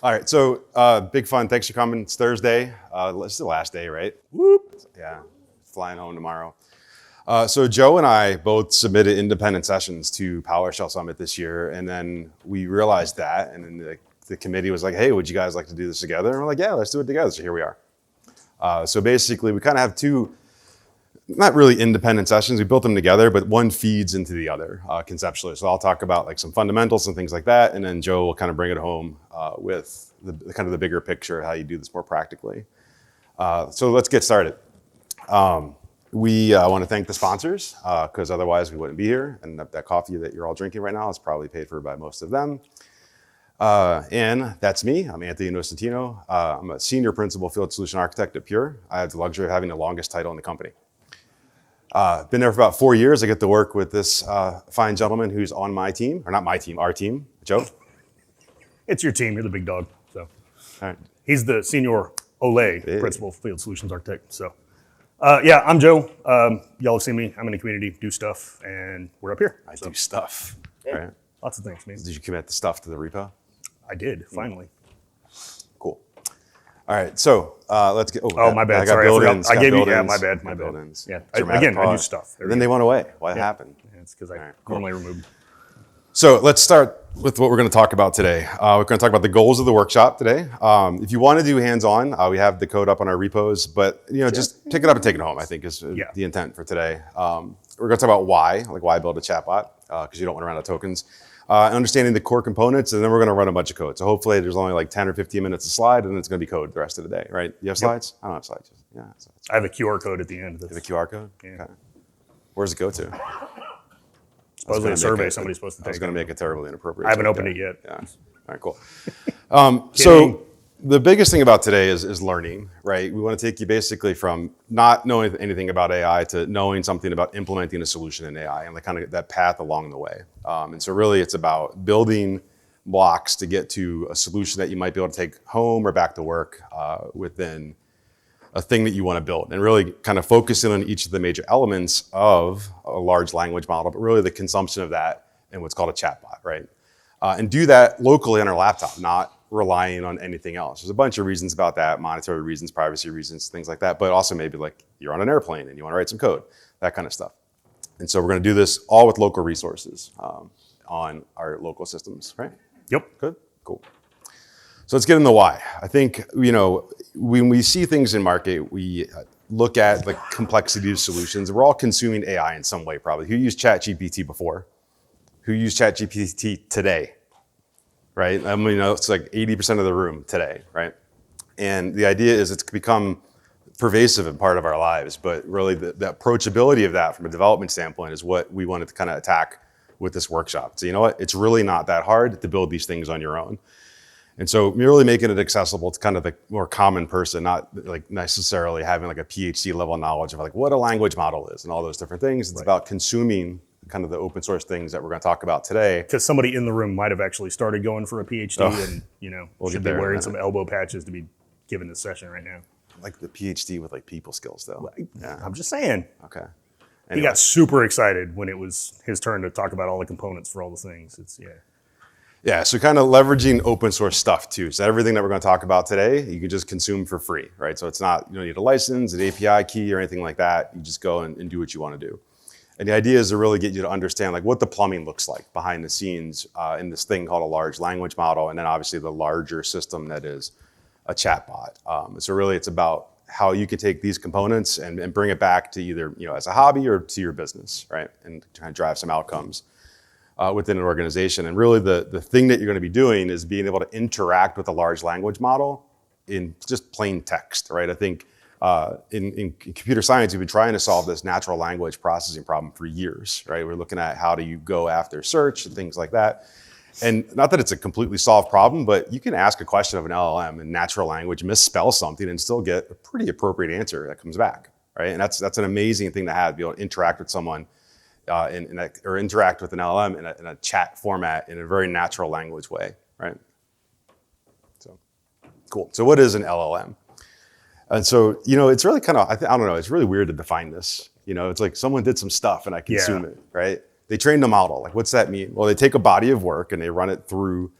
All right, so big fun. Thanks for coming. It's Thursday. It's the last day, right? Whoop. Yeah, flying home tomorrow. So Joe and I both submitted independent sessions to PowerShell Summit this year, and then we realized that, and then the committee was like, hey, would you guys like to do this together? And we're like, yeah, let's do it together. So here we are. So basically, we kind of have two, not really independent sessions. We built them together, but one feeds into the other conceptually. So I'll talk about like some fundamentals and things like that, and then Joe will kind of bring it home with the kind of the bigger picture, how you do this more practically. So let's get started. We want to thank the sponsors because otherwise we wouldn't be here. And that coffee that you're all drinking right now is probably paid for by most of them. And that's me. I'm Anthony Nocentino. I'm a senior principal field solution architect at Pure. I have the luxury of having the longest title in the company. Been there for about 4 years. I get to work with this fine gentleman who's on my team, or not my team, our team. Joe? It's your team. You're the big dog. So All right. he's the senior principal field solutions architect. So yeah, I'm Joe. Y'all have seen me. I'm in the community, do stuff, and we're up here. I do stuff. Yeah. Right? Lots of things, man. Did you commit the stuff to the repo? I did, finally. Cool. All right, so let's get. Oh, my bad. I got Sorry, buildings. I gave you. Yeah, buildings, my bad. got buildings. Yeah. Dramatic Again, I do pause. stuff. And then they went away. What happened? Yeah, it's because I All right, cool. normally remove. So let's start with what we're going to talk about today. We're going to talk about the goals of the workshop today. If you want to do hands-on, we have the code up on our repos, but just pick it up and take it home, I think is the intent for today. We're going to talk about why build a chatbot, because you don't want to run out of tokens. Understanding the core components, and then we're going to run a bunch of code. So hopefully there's only like 10 or 15 minutes of slide, and it's going to be code the rest of the day, right? You have slides? I don't have slides. Yeah. I have a QR code at the end of this. You have a QR code? Yeah. Okay. Where does it go to? Supposedly a survey somebody's supposed to take. I was going to make it terribly inappropriate. I haven't opened it yet. Yeah. All right, cool. So the biggest thing about today is learning, right? We want to take you basically from not knowing anything about AI to knowing something about implementing a solution in AI and kind of that path along the way. And so really it's about building blocks to get to a solution that you might be able to take home or back to work within a thing that you want to build, and really kind of focusing on each of the major elements of a large language model, but really the consumption of that in what's called a chatbot, right? And do that locally on our laptop, not relying on anything else. There's a bunch of reasons about that, monetary reasons, privacy reasons, things like that, but also maybe like you're on an airplane and you want to write some code, that kind of stuff. And so we're going to do this all with local resources on our local systems, right? Yep. Good, cool. So let's get into why. I think, when we see things in market, we look at the complexity of solutions. We're all consuming AI in some way, probably. Who used ChatGPT before? Who used ChatGPT today? Right? I mean, it's like 80% of the room today, right? And the idea is it's become pervasive and part of our lives, but really the approachability of that from a development standpoint is what we wanted to kind of attack with this workshop. So you know what? It's really not that hard to build these things on your own. And so really making it accessible to kind of the more common person, not like necessarily having like a PhD level knowledge of like what a language model is and all those different things. It's about consuming kind of the open source things that we're going to talk about today. Because somebody in the room might have actually started going for a PhD and, should be wearing some elbow patches to be giving this session right now. Like the PhD with like people skills though. Yeah. I'm just saying. Okay. Anyway. He got super excited when it was his turn to talk about all the components for all the things. Yeah, so kind of leveraging open source stuff too. So everything that we're going to talk about today, you can just consume for free, right? So it's not, you don't need a license, an API key or anything like that. You just go and do what you want to do. And the idea is to really get you to understand like what the plumbing looks like behind the scenes in this thing called a large language model, and then obviously the larger system that is a chatbot. So really it's about how you can take these components and bring it back to either as a hobby or to your business, right? And try and drive some outcomes within an organization. And really the thing that you're going to be doing is being able to interact with a large language model in just plain text, right? I think in computer science, we've been trying to solve this natural language processing problem for years, right? We're looking at how do you go after search and things like that. And not that it's a completely solved problem, but you can ask a question of an LLM in natural language, misspell something, and still get a pretty appropriate answer that comes back, right? And that's an amazing thing to have, be able to interact with someone or interact with an LLM in a chat format in a very natural language way, right? So, cool. So what is an LLM? And so, it's really kind of, I don't know, it's really weird to define this. It's like someone did some stuff and I consume it, right? They trained a model. Like, what's that mean? Well, they take a body of work and they run it through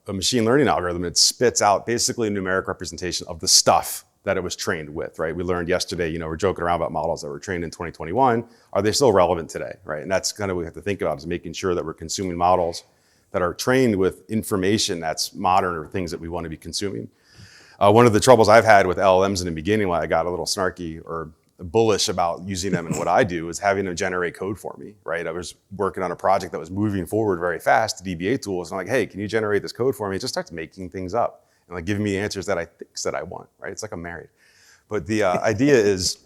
a machine learning algorithm, it spits out basically a numeric representation of the stuff that it was trained with, right? We learned yesterday, we're joking around about models that were trained in 2021. Are they still relevant today, right? And that's kind of what we have to think about, is making sure that we're consuming models that are trained with information that's modern or things that we want to be consuming. One of the troubles I've had with LLMs in the beginning, when I got a little snarky or bullish about using them in what I do, is having them generate code for me, right? I was working on a project that was moving forward very fast, DBA tools, and I'm like, hey, can you generate this code for me? It just starts making things up and like giving me answers that I think that I want, right? It's like I'm married. But the idea is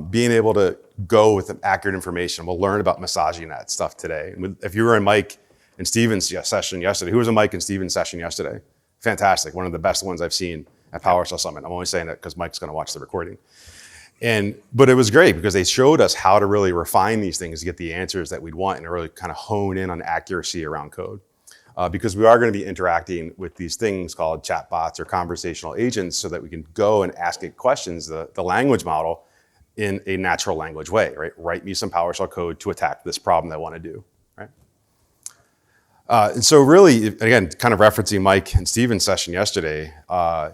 being able to go with accurate information. We'll learn about massaging that stuff today. If you were in Mike and Steven's session yesterday, who was in Mike and Steven's session yesterday? Fantastic, one of the best ones I've seen at PowerShell Summit. I'm only saying that because Mike's gonna watch the recording. But it was great because they showed us how to really refine these things to get the answers that we'd want and really kind of hone in on accuracy around code. Because we are going to be interacting with these things called chatbots or conversational agents so that we can go and ask it questions, the language model, in a natural language way, right? Write me some PowerShell code to attack this problem that I want to do, right? And so really, again, kind of referencing Mike and Steven's session yesterday,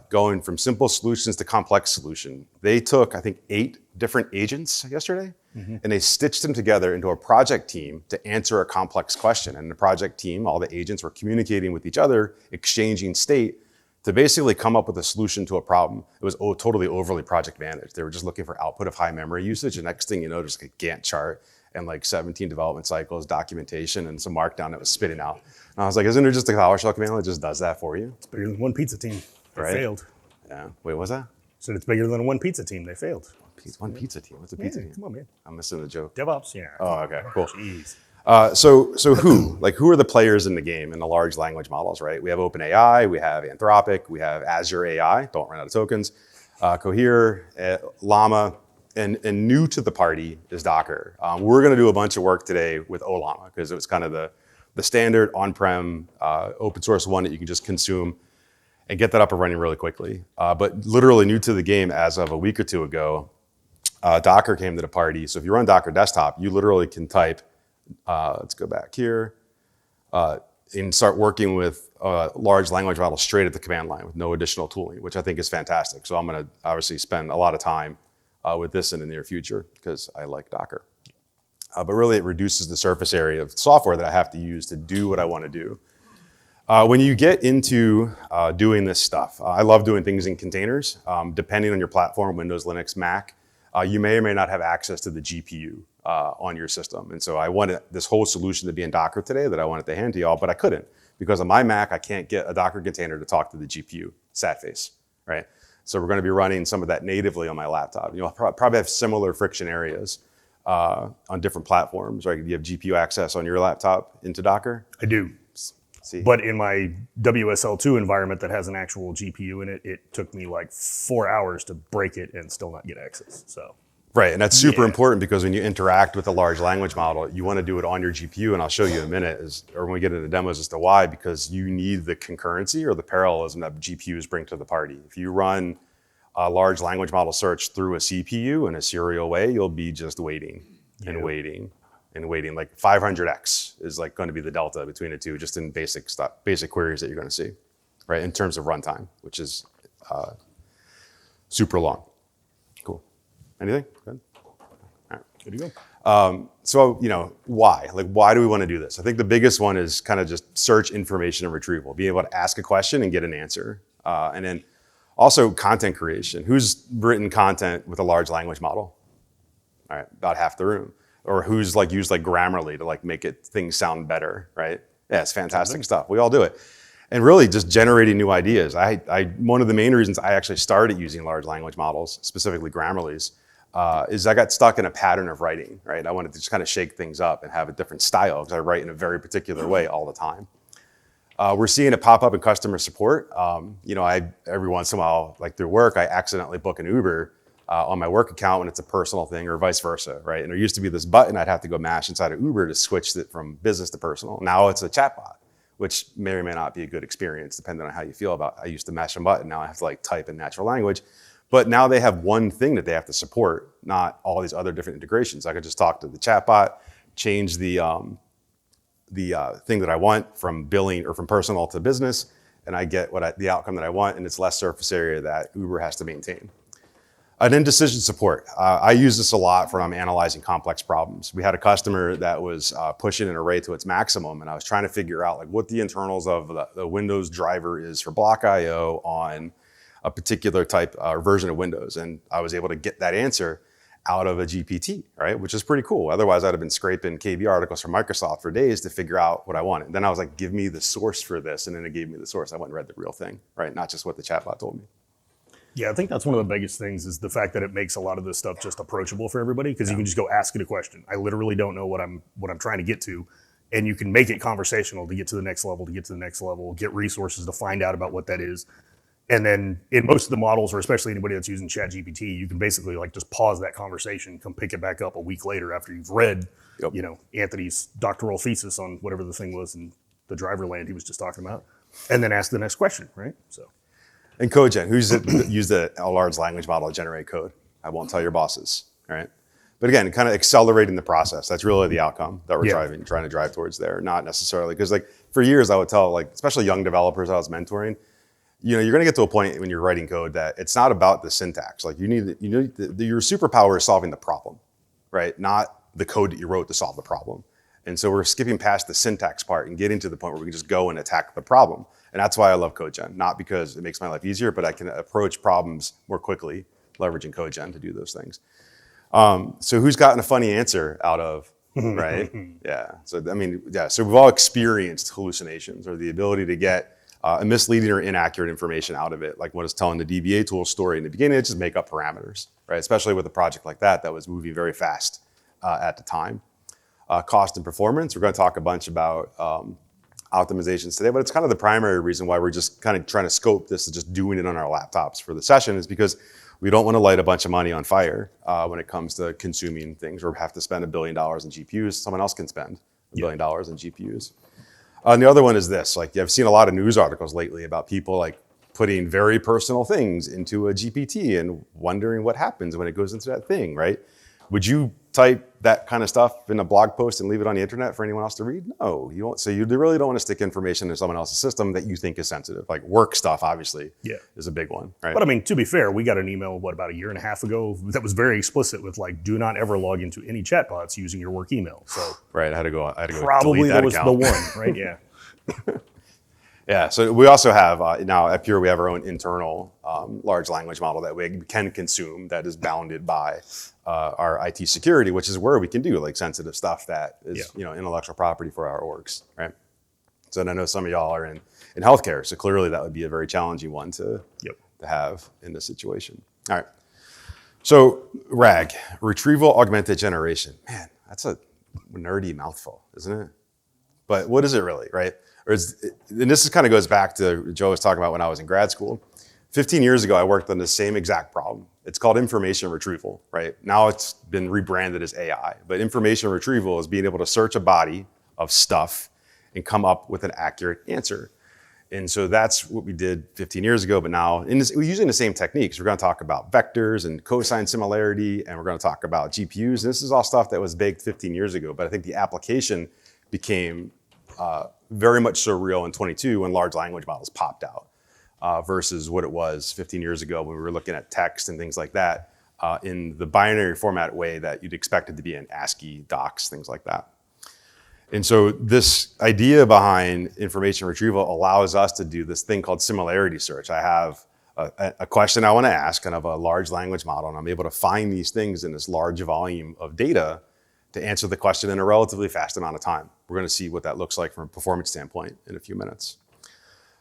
going from simple solutions to complex solution. They took, I think, 8 different agents yesterday, and they stitched them together into a project team to answer a complex question. And the project team, all the agents were communicating with each other, exchanging state to basically come up with a solution to a problem. It was totally overly project managed. They were just looking for output of high memory usage. And next thing you know, there's like a Gantt chart and like 17 development cycles, documentation, and some markdown that was spitting out. And I was like, isn't there just a PowerShell command that just does that for you? It's bigger than one pizza team. They Right? failed. Yeah. Wait, what was that? Said it's bigger than one pizza team. They failed. One pizza team. What's a pizza team? Come on, man. I'm missing the joke. DevOps, yeah. Oh, okay, cool. Jeez. So who are the players in the game in the large language models, right? We have OpenAI, we have Anthropic, we have AzureAI, don't run out of tokens, Cohere, Llama, and new to the party is Docker. We're gonna do a bunch of work today with Ollama because it was kind of the standard on-prem open source one that you can just consume and get that up and running really quickly. But literally new to the game as of a week or two ago, Docker came to the party. So if you run Docker desktop, you literally can type, let's go back here, and start working with large language models straight at the command line with no additional tooling, which I think is fantastic. So I'm gonna obviously spend a lot of time with this in the near future because I like Docker. But really it reduces the surface area of software that I have to use to do what I wanna do. When you get into doing this stuff, I love doing things in containers. Depending on your platform, Windows, Linux, Mac, you may or may not have access to the GPU on your system. And so I wanted this whole solution to be in Docker today that I wanted to hand to y'all, but I couldn't. Because on my Mac, I can't get a Docker container to talk to the GPU, sad face, right? So we're gonna be running some of that natively on my laptop. You'll probably have similar friction areas on different platforms, right? You have GPU access on your laptop into Docker? I do. See. But in my WSL2 environment that has an actual GPU in it, it took me like 4 hours to break it and still not get access. So. Right, and that's super important because when you interact with a large language model, you want to do it on your GPU, and I'll show you in a minute, or when we get into demos as to why, because you need the concurrency or the parallelism that GPUs bring to the party. If you run a large language model search through a CPU in a serial way, you'll be just waiting and waiting and waiting. Like 500x is like going to be the delta between the two, just in basic stuff, basic queries that you're going to see, right? In terms of runtime, which is super long. Cool. Anything? Good. All right. Good to go. So why? Like, why do we want to do this? I think the biggest one is kind of just search information and retrieval, being able to ask a question and get an answer, and then also content creation. Who's written content with a large language model? All right, about half the room. Or who's like used like Grammarly to like make things sound better, right? Yeah, it's fantastic stuff. We all do it. And really just generating new ideas. One of the main reasons I actually started using large language models, specifically Grammarly's, is I got stuck in a pattern of writing, right? I wanted to just kind of shake things up and have a different style because I write in a very particular way all the time. We're seeing it pop up in customer support. Every once in a while, like through work, I accidentally book an Uber on my work account when it's a personal thing or vice versa, right? And there used to be this button I'd have to go mash inside of Uber to switch it from business to personal. Now it's a chatbot, which may or may not be a good experience depending on how you feel about it. I used to mash a button, now I have to like type in natural language. But now they have one thing that they have to support, not all these other different integrations. I could just talk to the chatbot, change the the thing that I want from billing or from personal to business, and I get the outcome that I want, and it's less surface area that Uber has to maintain. And then decision support. I use this a lot when I'm analyzing complex problems. We had a customer that was pushing an array to its maximum, and I was trying to figure out like what the internals of the Windows driver is for block I/O on a particular type or version of Windows, and I was able to get that answer out of a GPT, right? Which is pretty cool. Otherwise, I'd have been scraping KB articles from Microsoft for days to figure out what I wanted. And then I was like, give me the source for this, and then it gave me the source. I went and read the real thing, right? Not just what the chatbot told me. Yeah, I think that's one of the biggest things is the fact that it makes a lot of this stuff just approachable for everybody because you can just go ask it a question. I literally don't know what I'm trying to get to, and you can make it conversational to get to the next level, get resources to find out about what that is. And then in most of the models, or especially anybody that's using ChatGPT, you can basically like just pause that conversation, come pick it back up a week later after you've read, Anthony's doctoral thesis on whatever the thing was in the driver land he was just talking about, and then ask the next question, right? So. And CodeGen, who's used a large language model to generate code? I won't tell your bosses, right? But again, kind of accelerating the process. That's really the outcome that we're trying to drive towards there. Not necessarily, because like for years I would tell like, especially young developers I was mentoring, you're going to get to a point when you're writing code that it's not about the syntax. Like your superpower is solving the problem, right? Not the code that you wrote to solve the problem. And so we're skipping past the syntax part and getting to the point where we can just go and attack the problem. And that's why I love CodeGen, not because it makes my life easier, but I can approach problems more quickly, leveraging CodeGen to do those things. So who's gotten a funny answer out of, right? Yeah. So, so we've all experienced hallucinations or the ability to get a misleading or inaccurate information out of it. Like what is telling the DBA tool story in the beginning, it's just make up parameters, right? Especially with a project like that was moving very fast at the time. Cost and performance. We're going to talk a bunch about optimizations today, but it's kind of the primary reason why we're just kind of trying to scope this and just doing it on our laptops for the session is because we don't want to light a bunch of money on fire when it comes to consuming things or have to spend $1 billion in GPUs. Someone else can spend $1 billion in GPUs. And the other one is this, like I've seen a lot of news articles lately about people like putting very personal things into a GPT and wondering what happens when it goes into that thing, right? Would you type that kind of stuff in a blog post and leave it on the internet for anyone else to read? No, you won't. So you really don't want to stick information in someone else's system that you think is sensitive. Like work stuff, obviously, is a big one, right? But I mean, to be fair, we got an email, about a year and a half ago that was very explicit with like, do not ever log into any chatbots using your work email. So right, I had to go probably delete that that was account. the one, right? Yeah. Yeah, so we also have, now at Pure, we have our own internal large language model that we can consume that is bounded by our IT security, which is where we can do like sensitive stuff that is intellectual property for our orgs, right? So and I know some of y'all are in healthcare, so clearly that would be a very challenging one to have in this situation. All right, so RAG, retrieval augmented generation. Man, that's a nerdy mouthful, isn't it? But what is it really, right? And this kind of goes back to Joe was talking about when I was in grad school. 15 years ago, I worked on the same exact problem. It's called information retrieval, right? Now it's been rebranded as AI, but information retrieval is being able to search a body of stuff and come up with an accurate answer. And so that's what we did 15 years ago, but now we're using the same techniques. We're going to talk about vectors and cosine similarity, and we're going to talk about GPUs. And this is all stuff that was baked 15 years ago, but I think the application became very much so real in 22 when large language models popped out versus what it was 15 years ago when we were looking at text and things like that in the binary format way that you'd expect it to be in ASCII, docs, things like that. And so this idea behind information retrieval allows us to do this thing called similarity search. I have a question I want to ask, kind of a large language model, and I'm able to find these things in this large volume of data to answer the question in a relatively fast amount of time. We're going to see what that looks like from a performance standpoint in a few minutes.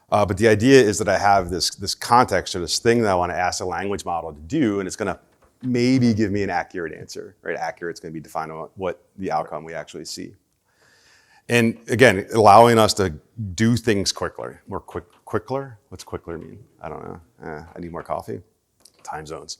But the idea is that I have this context or this thing that I want to ask a language model to do, and it's going to maybe give me an accurate answer, right? Accurate is going to be defined on what the outcome we actually see. And again, allowing us to do things quicker. Quicker? What's quicker mean? I don't know. I need more coffee. Time zones.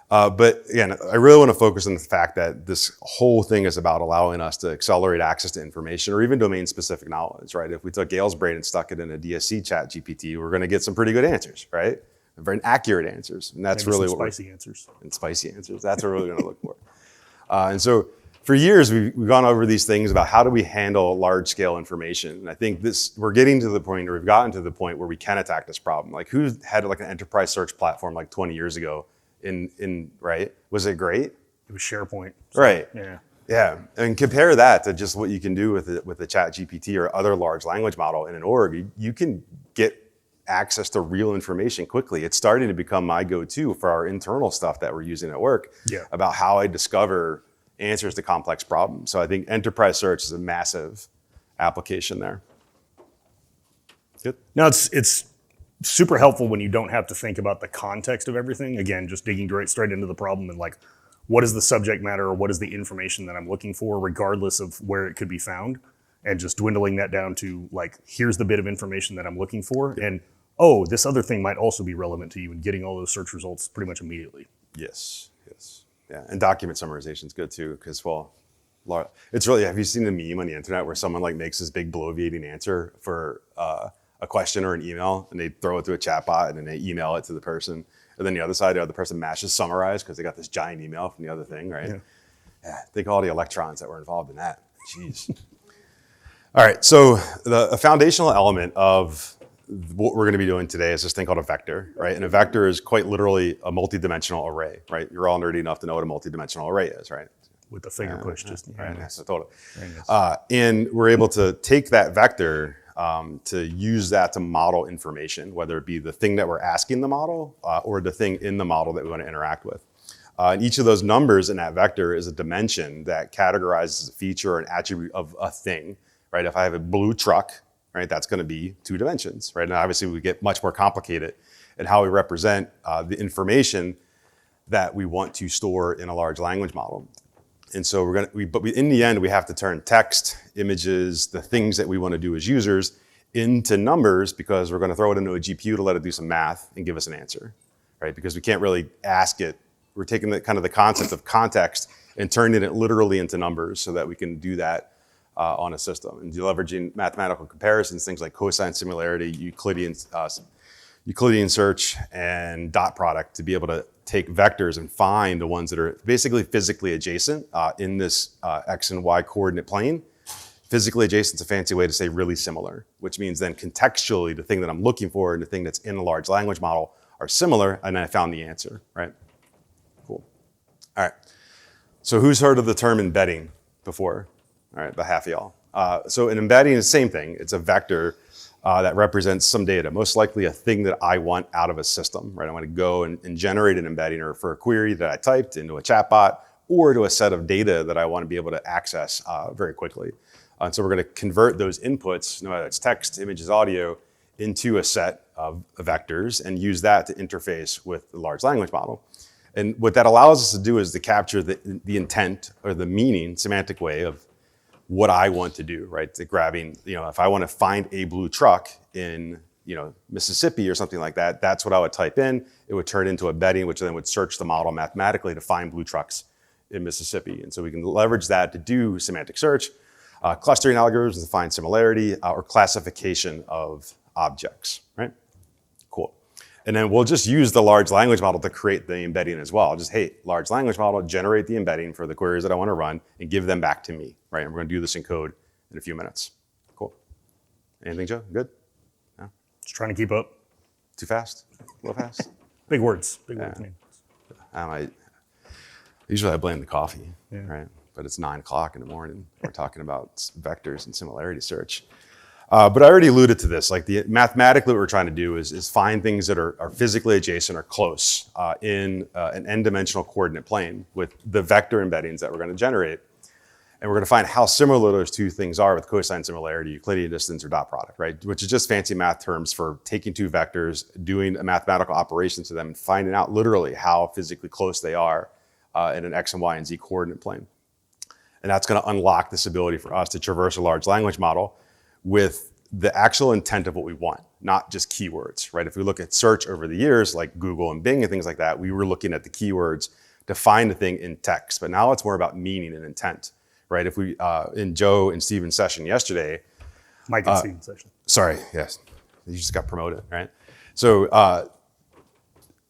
But again, I really want to focus on the fact that this whole thing is about allowing us to accelerate access to information or even domain-specific knowledge, right? If we took Gail's brain and stuck it in a DSC chat GPT, we're going to get some pretty good answers, right? Very accurate answers. And that's Maybe really some what spicy answers. And spicy answers. That's what we're really going to look for. And so for years, we've gone over these things about how do we handle large scale information. And I think we've gotten to the point where we can attack this problem. Like who had like an enterprise search platform like 20 years ago right? Was it great? It was SharePoint. So, right. Yeah. Yeah. And compare that to just what you can do with the ChatGPT or other large language model in an org. You can get access to real information quickly. It's starting to become my go-to for our internal stuff that we're using at work about how I discover answers to complex problems. So I think enterprise search is a massive application there. Good. Now it's super helpful when you don't have to think about the context of everything. Again, just digging straight into the problem and like, what is the subject matter or what is the information that I'm looking for, regardless of where it could be found, and just dwindling that down to like, here's the bit of information that I'm looking for, and oh, this other thing might also be relevant to you, and getting all those search results pretty much immediately. Yes. Yeah, and document summarization is good too, because it's really, have you seen the meme on the internet where someone like makes this big bloviating answer for a question or an email, and they throw it to a chatbot, and then they email it to the person, and then the other side, the other person mashes summarize because they got this giant email from the other thing, right? Yeah, think of all the electrons that were involved in that. Jeez. All right, so a foundational element of what we're going to be doing today is this thing called a vector, right? And a vector is quite literally a multi-dimensional array, right? You're all nerdy enough to know what a multi-dimensional array is, right? With the finger push, just right. So totally. And we're able to take that vector to use that to model information, whether it be the thing that we're asking the model or the thing in the model that we want to interact with. And each of those numbers in that vector is a dimension that categorizes a feature or an attribute of a thing, right? If I have a blue truck, right, that's going to be 2 dimensions, right? And obviously we get much more complicated in how we represent the information that we want to store in a large language model. And so in the end, we have to turn text, images, the things that we want to do as users into numbers, because we're going to throw it into a GPU to let it do some math and give us an answer, right? Because we can't really ask it. We're taking the concept of context and turning it literally into numbers so that we can do that on a system. And leveraging mathematical comparisons, things like cosine similarity, Euclidean search, and dot product to be able to take vectors and find the ones that are basically physically adjacent in this X and Y coordinate plane. Physically adjacent is a fancy way to say really similar, which means then contextually the thing that I'm looking for and the thing that's in a large language model are similar, and I found the answer, right? Cool. All right. So who's heard of the term embedding before? All right, about half of y'all. So an embedding is the same thing. It's a vector that represents some data, most likely a thing that I want out of a system, right? I want to go and generate an embedding or for a query that I typed into a chatbot or to a set of data that I want to be able to access very quickly. And so we're going to convert those inputs, no matter it's text, images, audio, into a set of vectors and use that to interface with the large language model. And what that allows us to do is to capture the intent or the meaning, semantic way of what I want to do, right? To grabbing, if I want to find a blue truck in, Mississippi or something like that, that's what I would type in. It would turn into a embedding, which then would search the model mathematically to find blue trucks in Mississippi. And so we can leverage that to do semantic search, clustering algorithms to find similarity, or classification of objects, right? Cool. And then we'll just use the large language model to create the embedding as well. Just, hey, large language model, generate the embedding for the queries that I want to run and give them back to me, right? And we're going to do this in code in a few minutes. Cool. Anything, Joe? Good? No? Just trying to keep up. Too fast? A little fast? Big words. Big words. Usually I blame the coffee, right? But it's 9 o'clock in the morning. We're talking about vectors and similarity search. But I already alluded to this. Like mathematically, what we're trying to do is find things that are physically adjacent or close in an n-dimensional coordinate plane with the vector embeddings that we're going to generate. And we're going to find how similar those two things are with cosine similarity, Euclidean distance, or dot product, right? Which is just fancy math terms for taking two vectors, doing a mathematical operation to them, and finding out literally how physically close they are in an X and Y and Z coordinate plane. And that's going to unlock this ability for us to traverse a large language model with the actual intent of what we want, not just keywords, right? If we look at search over the years, like Google and Bing and things like that, we were looking at the keywords to find the thing in text. But now it's more about meaning and intent, right? If we, in Joe and Steven's session yesterday. Mike and Steven's session. Sorry, yes. You just got promoted, right? So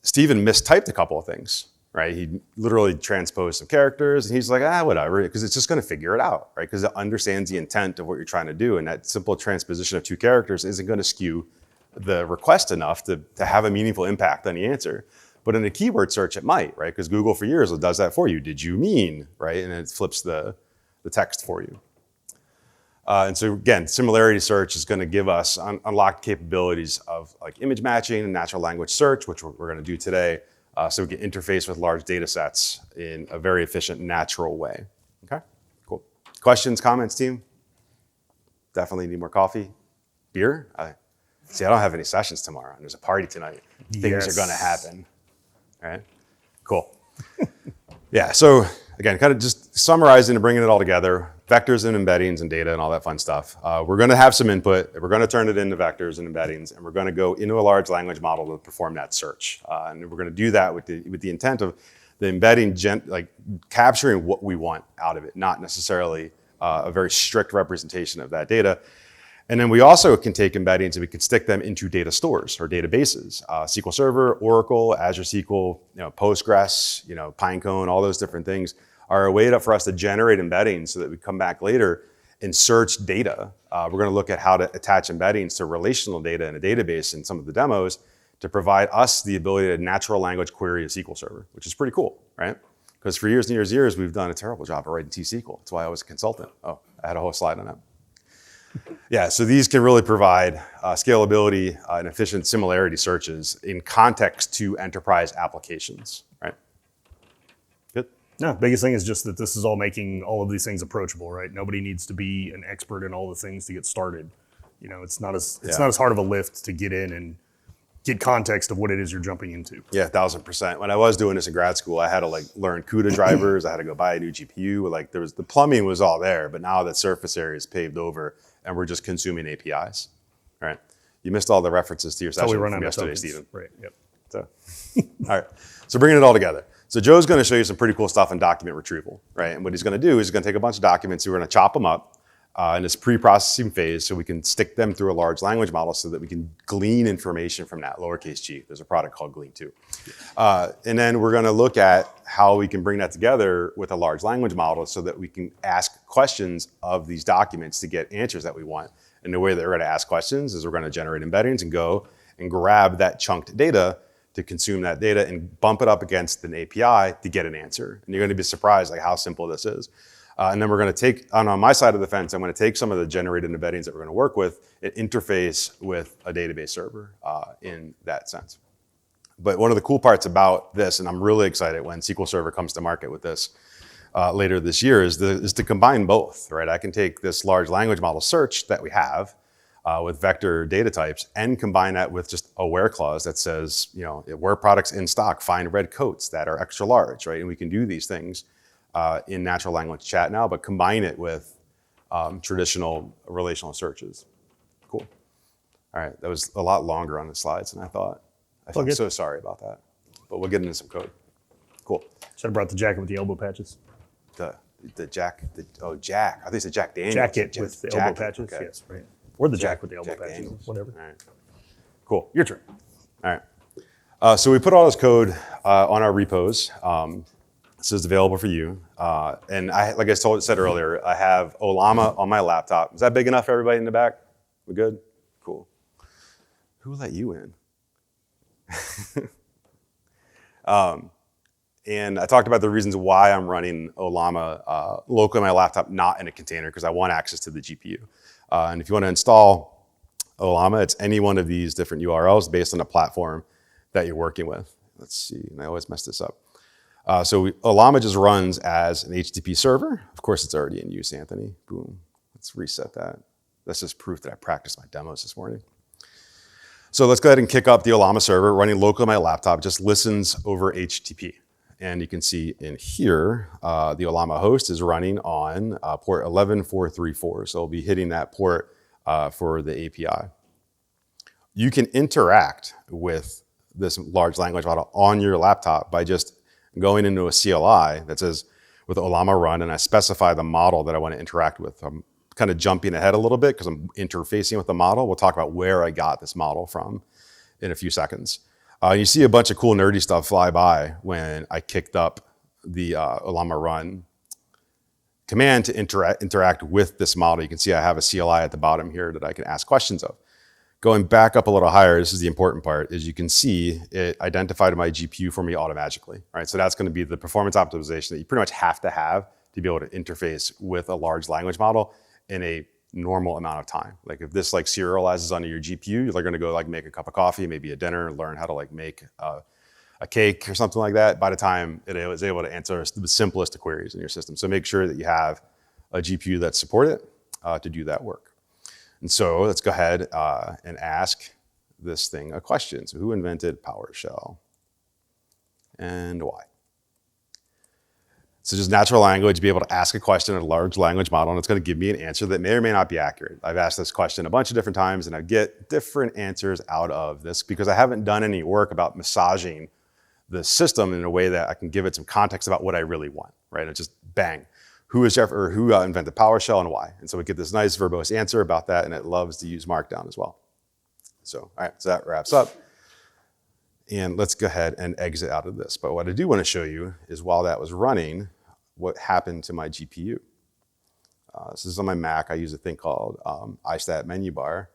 Steven mistyped a couple of things, right? He literally transposed some characters, and he's like, whatever, because it's just going to figure it out, right? Because it understands the intent of what you're trying to do, and that simple transposition of 2 characters isn't going to skew the request enough to have a meaningful impact on the answer. But in a keyword search, it might, right? Because Google for years does that for you. Did you mean, right? And it flips the text for you. And so again, similarity search is going to give us unlocked capabilities of like image matching and natural language search, which we're going to do today. So we can interface with large data sets in a very efficient, natural way. Okay, cool. Questions, comments, team? Definitely need more coffee. Beer? See, I don't have any sessions tomorrow, and there's a party tonight. Things are going to happen. All right, cool. Yeah, so again, kind of just summarizing and bringing it all together, vectors and embeddings and data and all that fun stuff. We're going to have some input. We're going to turn it into vectors and embeddings, and we're going to go into a large language model to perform that search. And we're going to do that with the intent of the embedding, like capturing what we want out of it, not necessarily a very strict representation of that data. And then we also can take embeddings and we can stick them into data stores or databases. SQL Server, Oracle, Azure SQL, Postgres, Pinecone, all those different things are a way for us to generate embeddings so that we come back later and search data. We're going to look at how to attach embeddings to relational data in a database in some of the demos to provide us the ability to natural language query a SQL Server, which is pretty cool, right? Because for years and years and years, we've done a terrible job of writing T-SQL. That's why I was a consultant. Oh, I had a whole slide on that. Yeah, so these can really provide scalability and efficient similarity searches in context to enterprise applications, right? Good. No, biggest thing is just that this is all making all of these things approachable, right? Nobody needs to be an expert in all the things to get started. It's not as hard of a lift to get in and get context of what it is you're jumping into. Yeah, 1,000%. When I was doing this in grad school, I had to learn CUDA drivers. I had to go buy a new GPU. The plumbing was all there, but now that surface area is paved over, and we're just consuming APIs. All right. You missed all the references to your session from yesterday, Stephen. Right. Yep. So, all right. So bringing it all together. So Joe's going to show you some pretty cool stuff in document retrieval, right? And what he's going to do is he's going to take a bunch of documents. We're going to chop them up in this pre-processing phase so we can stick them through a large language model so that we can glean information from that, lowercase g. There's a product called Glean too. And then we're going to look at how we can bring that together with a large language model so that we can ask questions of these documents to get answers that we want. And the way that we're going to ask questions is we're going to generate embeddings and go and grab that chunked data to consume that data and bump it up against an API to get an answer. And you're going to be surprised how simple this is. And then we're going to take, on my side of the fence, I'm going to take some of the generated embeddings that we're going to work with and interface with a database server in that sense. But one of the cool parts about this, and I'm really excited when SQL Server comes to market with this later this year, is to combine both, right? I can take this large language model search that we have with vector data types and combine that with just a where clause that says, where products in stock, find red coats that are extra large, right? And we can do these things in natural language chat now, but combine it with traditional relational searches. Cool. All right, that was a lot longer on the slides than I thought. I'm so sorry about that, but we'll get into some code. Cool. Should have brought the jacket with the elbow patches. Jack. I think it's a Jack Daniels. Jacket with the elbow patches, okay. Yes, right. Or the Jack with the elbow patches, Daniels. Whatever. All right. Cool, your turn. All right. So we put all this code on our repos. This is available for you. And like I said earlier, I have Ollama on my laptop. Is that big enough for everybody in the back? We good? Cool. Who let you in? And I talked about the reasons why I'm running Ollama locally on my laptop, not in a container, because I want access to the GPU. And if you want to install Ollama, it's any one of these different URLs based on the platform that you're working with. Let's see, and I always mess this up. So Ollama just runs as an HTTP server. Of course, it's already in use, Anthony. Boom. Let's reset that. That's just proof that I practiced my demos this morning. So let's go ahead and kick up the Ollama server running locally on my laptop. Just listens over HTTP. And you can see in here, the Ollama host is running on port 11434. So we'll be hitting that port for the API. You can interact with this large language model on your laptop by just going into a CLI that says with Ollama run, and I specify the model that I want to interact with. I'm kind of jumping ahead a little bit because I'm interfacing with the model. We'll talk about where I got this model from in a few seconds. You see a bunch of cool nerdy stuff fly by when I kicked up the Llama Run command to interact with this model. You can see I have a CLI at the bottom here that I can ask questions of. Going back up a little higher, this is the important part, is you can see it identified my GPU for me automatically, right? So that's going to be the performance optimization that you pretty much have to be able to interface with a large language model in a normal amount of time. Like if this like serializes onto your GPU, you're going to go like make a cup of coffee, maybe a dinner, learn how to like make a cake or something like that. By the time it was able to answer the simplest of queries in your system. So make sure that you have a GPU that support it to do that work. And so let's go ahead and ask this thing a question. So who invented PowerShell and why? So just natural language, be able to ask a question in a large language model, and it's going to give me an answer that may or may not be accurate. I've asked this question a bunch of different times, and I get different answers out of this because I haven't done any work about massaging the system in a way that I can give it some context about what I really want, right? It's just bang. Who invented PowerShell and why? And so we get this nice verbose answer about that, and it loves to use Markdown as well. So, all right, so that wraps up. And let's go ahead and exit out of this. But what I do want to show you is while that was running, what happened to my GPU. This is on my Mac. I use a thing called iStat menu bar.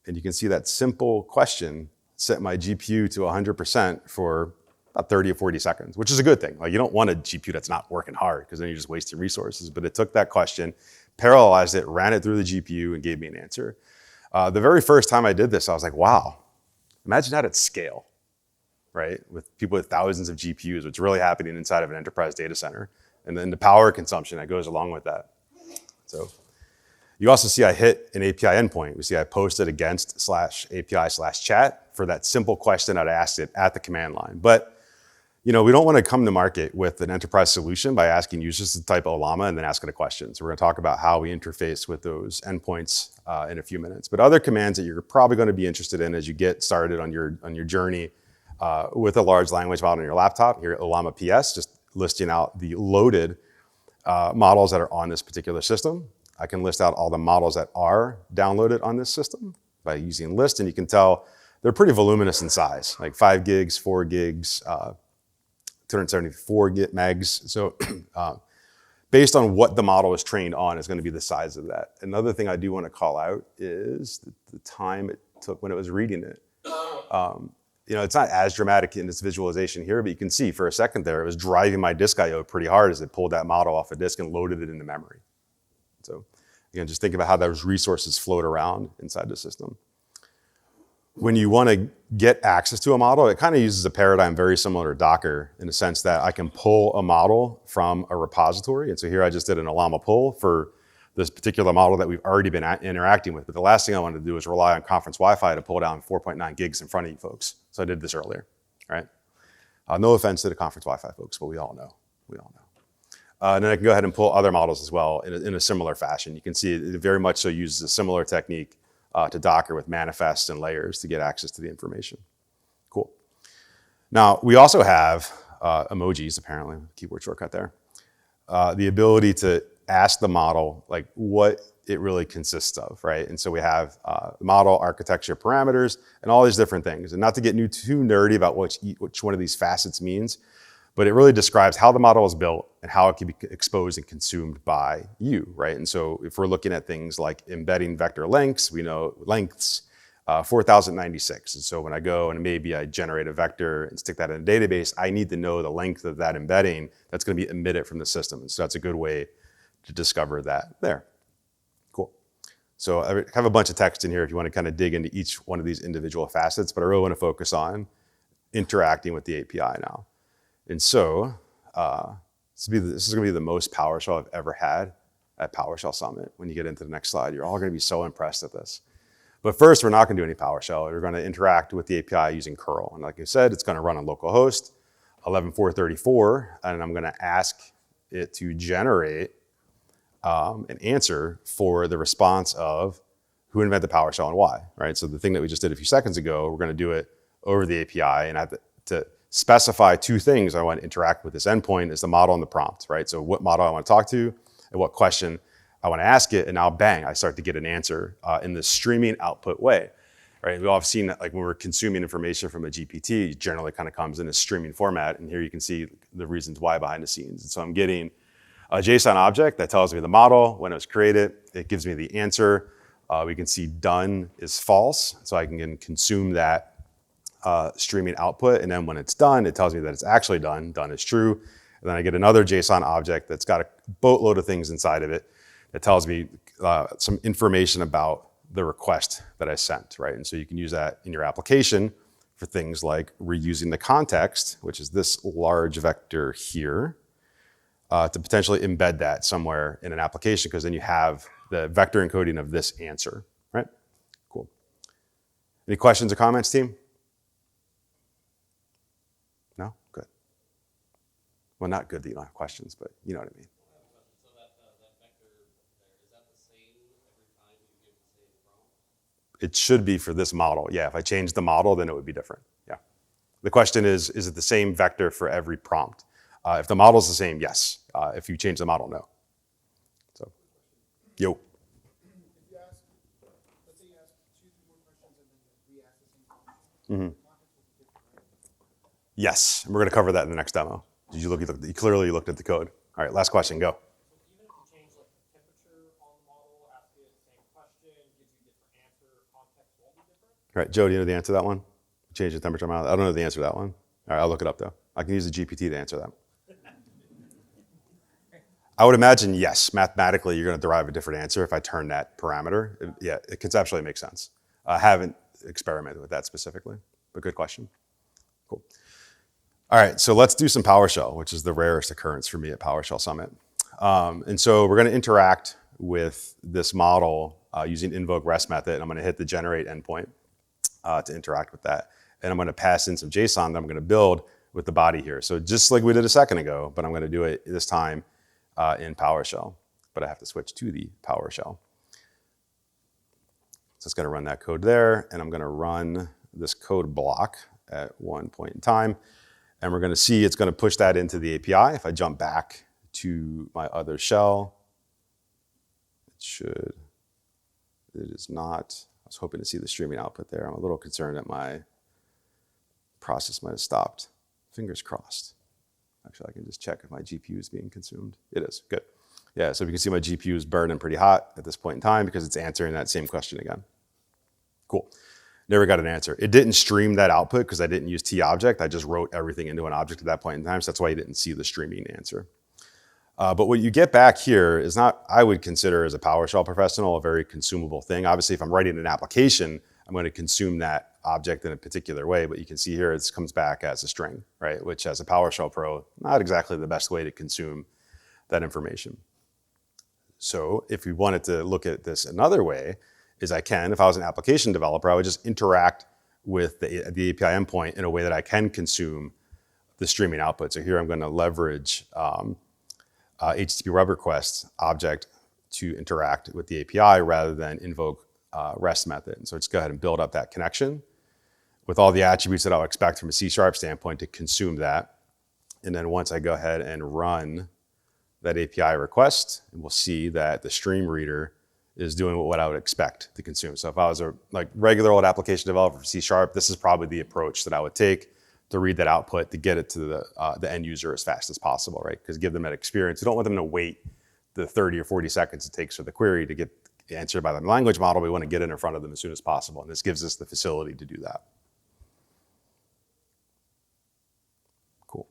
And you can see that simple question set my GPU to 100% for about 30 or 40 seconds, which is a good thing. Like you don't want a GPU that's not working hard because then you're just wasting resources. But it took that question, parallelized it, ran it through the GPU, and gave me an answer. The very first time I did this, I was like, wow, imagine that at scale, right? With people with thousands of GPUs, what's really happening inside of an enterprise data center. And then the power consumption that goes along with that. So you also see I hit an API endpoint. We see I posted against /API/chat for that simple question that I asked it at the command line. But we don't want to come to market with an enterprise solution by asking users to type Llama and then ask it a question. So we're going to talk about how we interface with those endpoints in a few minutes. But other commands that you're probably going to be interested in as you get started on your journey with a large language model on your laptop, here at Llama PS, just listing out the loaded models that are on this particular system. I can list out all the models that are downloaded on this system by using list, and you can tell they're pretty voluminous in size, like 5 gigs, 4 gigs, 274 megs. So based on what the model is trained on is going to be the size of that. Another thing I do want to call out is the time it took when it was reading it. It's not as dramatic in its visualization here, but you can see for a second there, it was driving my disk I/O pretty hard as it pulled that model off a disk and loaded it into memory. So again, just think about how those resources float around inside the system. When you want to get access to a model, it kind of uses a paradigm very similar to Docker in the sense that I can pull a model from a repository. And so here I just did an Llama pull for this particular model that we've already been interacting with. But the last thing I wanted to do is rely on conference Wi-Fi to pull down 4.9 gigs in front of you folks. So I did this earlier, right? No offense to the conference Wi-Fi folks, but we all know. And then I can go ahead and pull other models as well in a similar fashion. You can see it very much so uses a similar technique to Docker with manifests and layers to get access to the information. Cool. Now, we also have emojis, apparently, keyboard shortcut there. The ability to ask the model like what it really consists of, right? And so we have the model architecture parameters and all these different things. And not to get too nerdy about which one of these facets means, but it really describes how the model is built and how it can be exposed and consumed by you, right? And so if we're looking at things like embedding vector lengths, we know lengths, 4096. And so when I go and maybe I generate a vector and stick that in a database, I need to know the length of that embedding that's going to be emitted from the system. And so that's a good way to discover that there. Cool. So I have a bunch of text in here if you want to kind of dig into each one of these individual facets, but I really want to focus on interacting with the API now. And so this is going to be the most PowerShell I've ever had at PowerShell Summit. When you get into the next slide, you're all going to be so impressed at this. But first, we're not going to do any PowerShell. We're going to interact with the API using curl. And like I said, it's going to run on localhost 11.434, and I'm going to ask it to generate an answer for the response of who invented PowerShell and why, right? So the thing that we just did a few seconds ago, we're going to do it over the API, and I have to specify two things I want to interact with this endpoint is the model and the prompt, right? So what model I want to talk to and what question I want to ask it, and now bang, I start to get an answer in this streaming output way. right? We've all seen that, like when we're consuming information from a GPT, it generally kind of comes in a streaming format, and here you can see the reasons why behind the scenes. And so I'm getting a JSON object that tells me the model, when it was created, it gives me the answer. We can see done is false, so I can consume that streaming output, and then when it's done, it tells me that it's actually done. Done is true. And then I get another JSON object that's got a boatload of things inside of it that tells me some information about the request that I sent, right? And so you can use that in your application for things like reusing the context, which is this large vector here, to potentially embed that somewhere in an application, because then you have the vector encoding of this answer, right? Cool. Any questions or comments, team? No? Good. Well, not good that you don't have questions, but you know what I mean. So that vector there, is that the same every time you give the same prompt? It should be for this model. Yeah, if I change the model, then it would be different. Yeah. The question is it the same vector for every prompt? If the model's the same, yes. If you change the model, no. So, yo. If you ask, let's say you ask 2, 3 more questions and then we ask the same question, the context will be different, right? Yes, and we're going to cover that in the next demo. Did you you clearly looked at the code. All right, last question, go. So even if you change like the temperature on the model, ask it the same question, gives you a different answer, context won't be different? All right, Joe, do you know the answer to that one? Change the temperature amount. I don't know the answer to that one. All right, I'll look it up though. I can use the GPT to answer that. I would imagine, yes, mathematically, you're going to derive a different answer if I turn that parameter. Yeah, it conceptually makes sense. I haven't experimented with that specifically, but good question. Cool. All right, so let's do some PowerShell, which is the rarest occurrence for me at PowerShell Summit. And so we're going to interact with this model using invoke REST method, and I'm going to hit the generate endpoint to interact with that. And I'm going to pass in some JSON that I'm going to build with the body here. So just like we did a second ago, but I'm going to do it this time in PowerShell, but I have to switch to the PowerShell. So it's going to run that code there, and I'm going to run this code block at one point in time, and we're going to see it's going to push that into the API. If I jump back to my other shell, it is not. I was hoping to see the streaming output there. I'm a little concerned that my process might have stopped. Fingers crossed. Actually, I can just check if my GPU is being consumed. It is, good. Yeah, so you can see my GPU is burning pretty hot at this point in time because it's answering that same question again. Cool, never got an answer. It didn't stream that output because I didn't use TObject. I just wrote everything into an object at that point in time, so that's why you didn't see the streaming answer. But what you get back here is not, I would consider as a PowerShell professional, a very consumable thing. Obviously, if I'm writing an application, I'm going to consume that object in a particular way, but you can see here it comes back as a string, right? Which as a PowerShell pro, not exactly the best way to consume that information. So if we wanted to look at this another way, is I can, if I was an application developer, I would just interact with the API endpoint in a way that I can consume the streaming output. So here I'm going to leverage HTTP web request object to interact with the API rather than invoke REST method. And so just go ahead and build up that connection with all the attributes that I would expect from a C# standpoint to consume that. And then once I go ahead and run that API request, and we'll see that the stream reader is doing what I would expect to consume. So if I was a regular old application developer for C#, this is probably the approach that I would take to read that output to get it to the end user as fast as possible, right? Because give them that experience. You don't want them to wait the 30 or 40 seconds it takes for the query to get answered by the language model. We want to get it in front of them as soon as possible, and this gives us the facility to do that. Cool.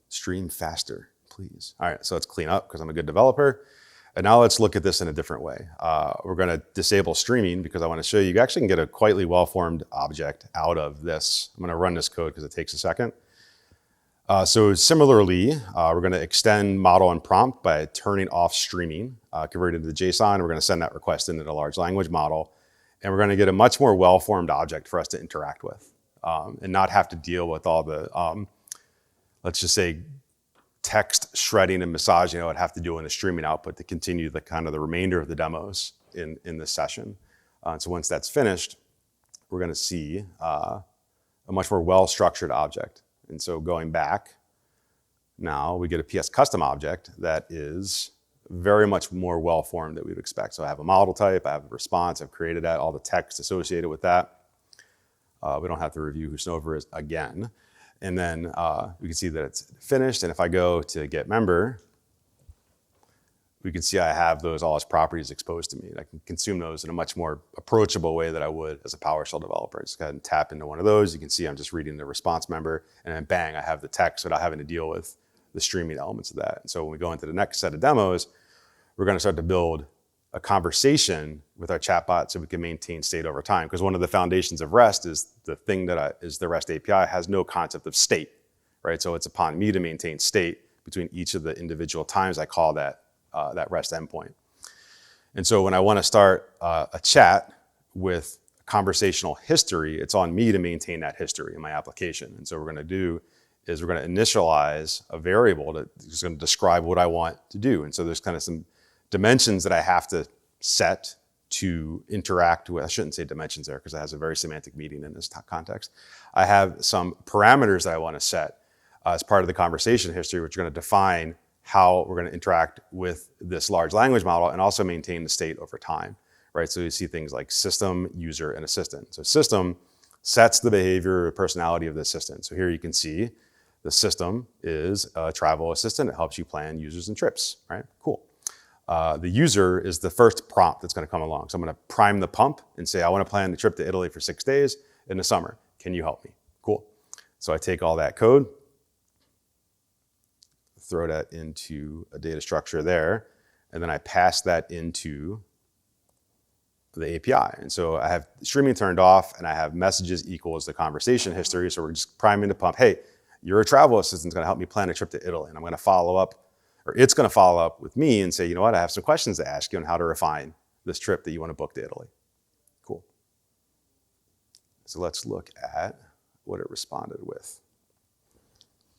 Stream faster, please. All right, so let's clean up because I'm a good developer. And now let's look at this in a different way. We're going to disable streaming because I want to show you actually can get a quite well-formed object out of this. I'm going to run this code because it takes a second. So similarly, we're going to extend model and prompt by turning off streaming, convert it to JSON. We're going to send that request into the large language model. And we're going to get a much more well-formed object for us to interact with and not have to deal with all the, let's just say, text shredding and massaging I would have to do in the streaming output to continue the kind of the remainder of the demos in this session. So once that's finished, we're going to see a much more well-structured object. And so going back, now we get a PS custom object that is very much more well-formed than we would expect. So I have a model type, I have a response, I've created that, all the text associated with that. We don't have to review who Snover is again. And then we can see that it's finished. And if I go to get member, we can see I have those all as properties exposed to me. And I can consume those in a much more approachable way than I would as a PowerShell developer. Just go ahead and tap into one of those. You can see I'm just reading the response member, and then bang, I have the text without having to deal with the streaming elements of that. And so when we go into the next set of demos, we're going to start to build a conversation with our chatbot so we can maintain state over time. Because one of the foundations of REST is the thing that is the REST API has no concept of state, right? So it's upon me to maintain state between each of the individual times I call that REST endpoint. And so when I want to start a chat with conversational history, it's on me to maintain that history in my application. And so what we're going to do is we're going to initialize a variable that is going to describe what I want to do. And so there's kind of some dimensions that I have to set to interact with. I shouldn't say dimensions there because it has a very semantic meaning in this context. I have some parameters that I want to set as part of the conversation history, which are going to define how we're going to interact with this large language model and also maintain the state over time, right? So you see things like system, user, and assistant. So system sets the behavior or personality of the assistant. So here you can see the system is a travel assistant. It helps you plan users and trips, right? Cool. The user is the first prompt that's going to come along. So I'm going to prime the pump and say, I want to plan the trip to Italy for 6 days in the summer. Can you help me? Cool. So I take all that code, throw that into a data structure there, and then I pass that into the API. And so I have streaming turned off, and I have messages equals the conversation history. So we're just priming the pump. Hey, you're a travel assistant, going to help me plan a trip to Italy. And I'm going to follow up, or it's going to follow up with me and say, you know what, I have some questions to ask you on how to refine this trip that you want to book to Italy. Cool. So let's look at what it responded with.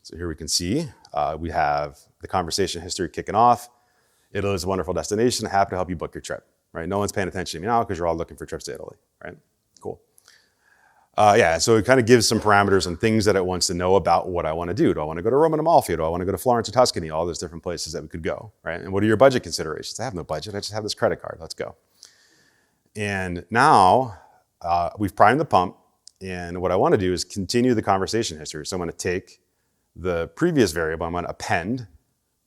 So here we can see we have the conversation history kicking off. Italy is a wonderful destination. Happy to help you book your trip, right? No one's paying attention to me now because you're all looking for trips to Italy, right? Cool. Yeah, so it kind of gives some parameters and things that it wants to know about what I want to do. Do I want to go to Rome and Amalfi? Do I want to go to Florence or Tuscany? All those different places that we could go, right? And what are your budget considerations? I have no budget. I just have this credit card. Let's go. And now we've primed the pump. And what I want to do is continue the conversation history. So I'm going to take the previous variable, I'm going to append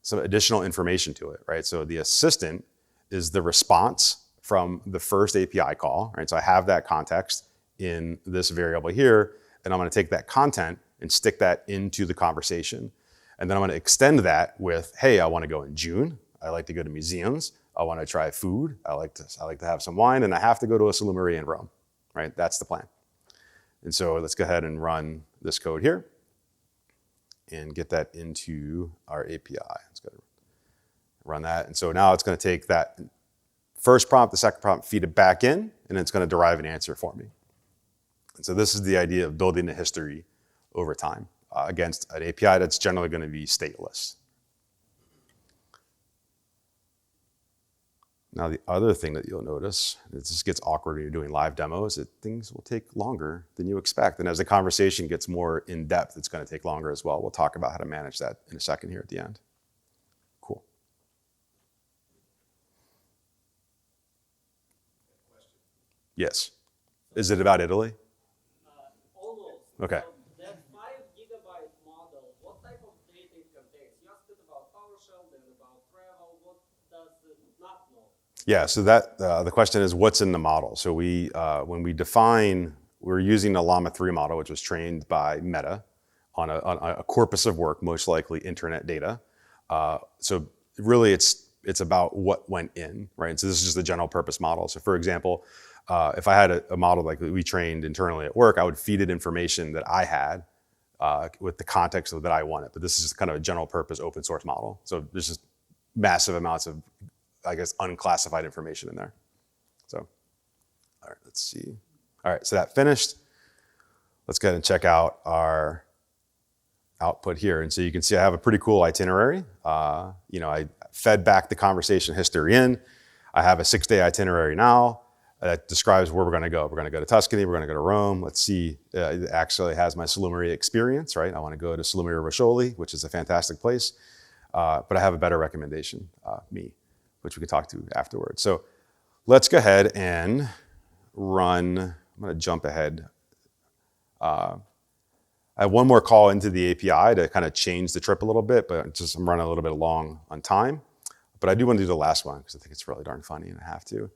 some additional information to it, right? So the assistant is the response from the first API call, right? So I have that context in this variable here, and I'm going to take that content and stick that into the conversation. And then I'm going to extend that with, hey, I want to go in June. I like to go to museums. I want to try food. I like to have some wine, and I have to go to a Salumeria in Rome, right? That's the plan. And so let's go ahead and run this code here and get that into our API. Let's go run that. And so now it's going to take that first prompt, the second prompt, feed it back in, and it's going to derive an answer for me. And so this is the idea of building a history over time against an API that's generally going to be stateless. Now, the other thing that you'll notice, this just gets awkward when you're doing live demos, that things will take longer than you expect. And as the conversation gets more in depth, it's going to take longer as well. We'll talk about how to manage that in a second here at the end. Cool. Yes. Is it about Italy? Almost. Okay. That 5 gigabyte model, what type of data it contains? You asked it about PowerShell, then about travel. What does it not know? Yeah, so that the question is what's in the model. So we, when we define, we're using the Llama 3 model, which was trained by Meta on a corpus of work, most likely internet data. So really it's about what went in, right? And so this is just the general purpose model. So for example, if I had a model like we trained internally at work, I would feed it information that I had with the context that I wanted. But this is kind of a general purpose open source model. So there's just massive amounts of, I guess, unclassified information in there. So, all right, let's see. All right, so that finished. Let's go ahead and check out our output here. And so you can see I have a pretty cool itinerary. I fed back the conversation history in. I have a 6-day itinerary now that describes where we're going to go. We're going to go to Tuscany. We're going to go to Rome. Let's see. It actually has my Salumeria experience, right? I want to go to Salumeria Roscioli, which is a fantastic place. But I have a better recommendation, me. which we can talk to afterwards. So let's go ahead and run. I'm going to jump ahead. I have one more call into the API to kind of change the trip a little bit, but I'm running a little bit long on time. But I do want to do the last one because I think it's really darn funny and I have to.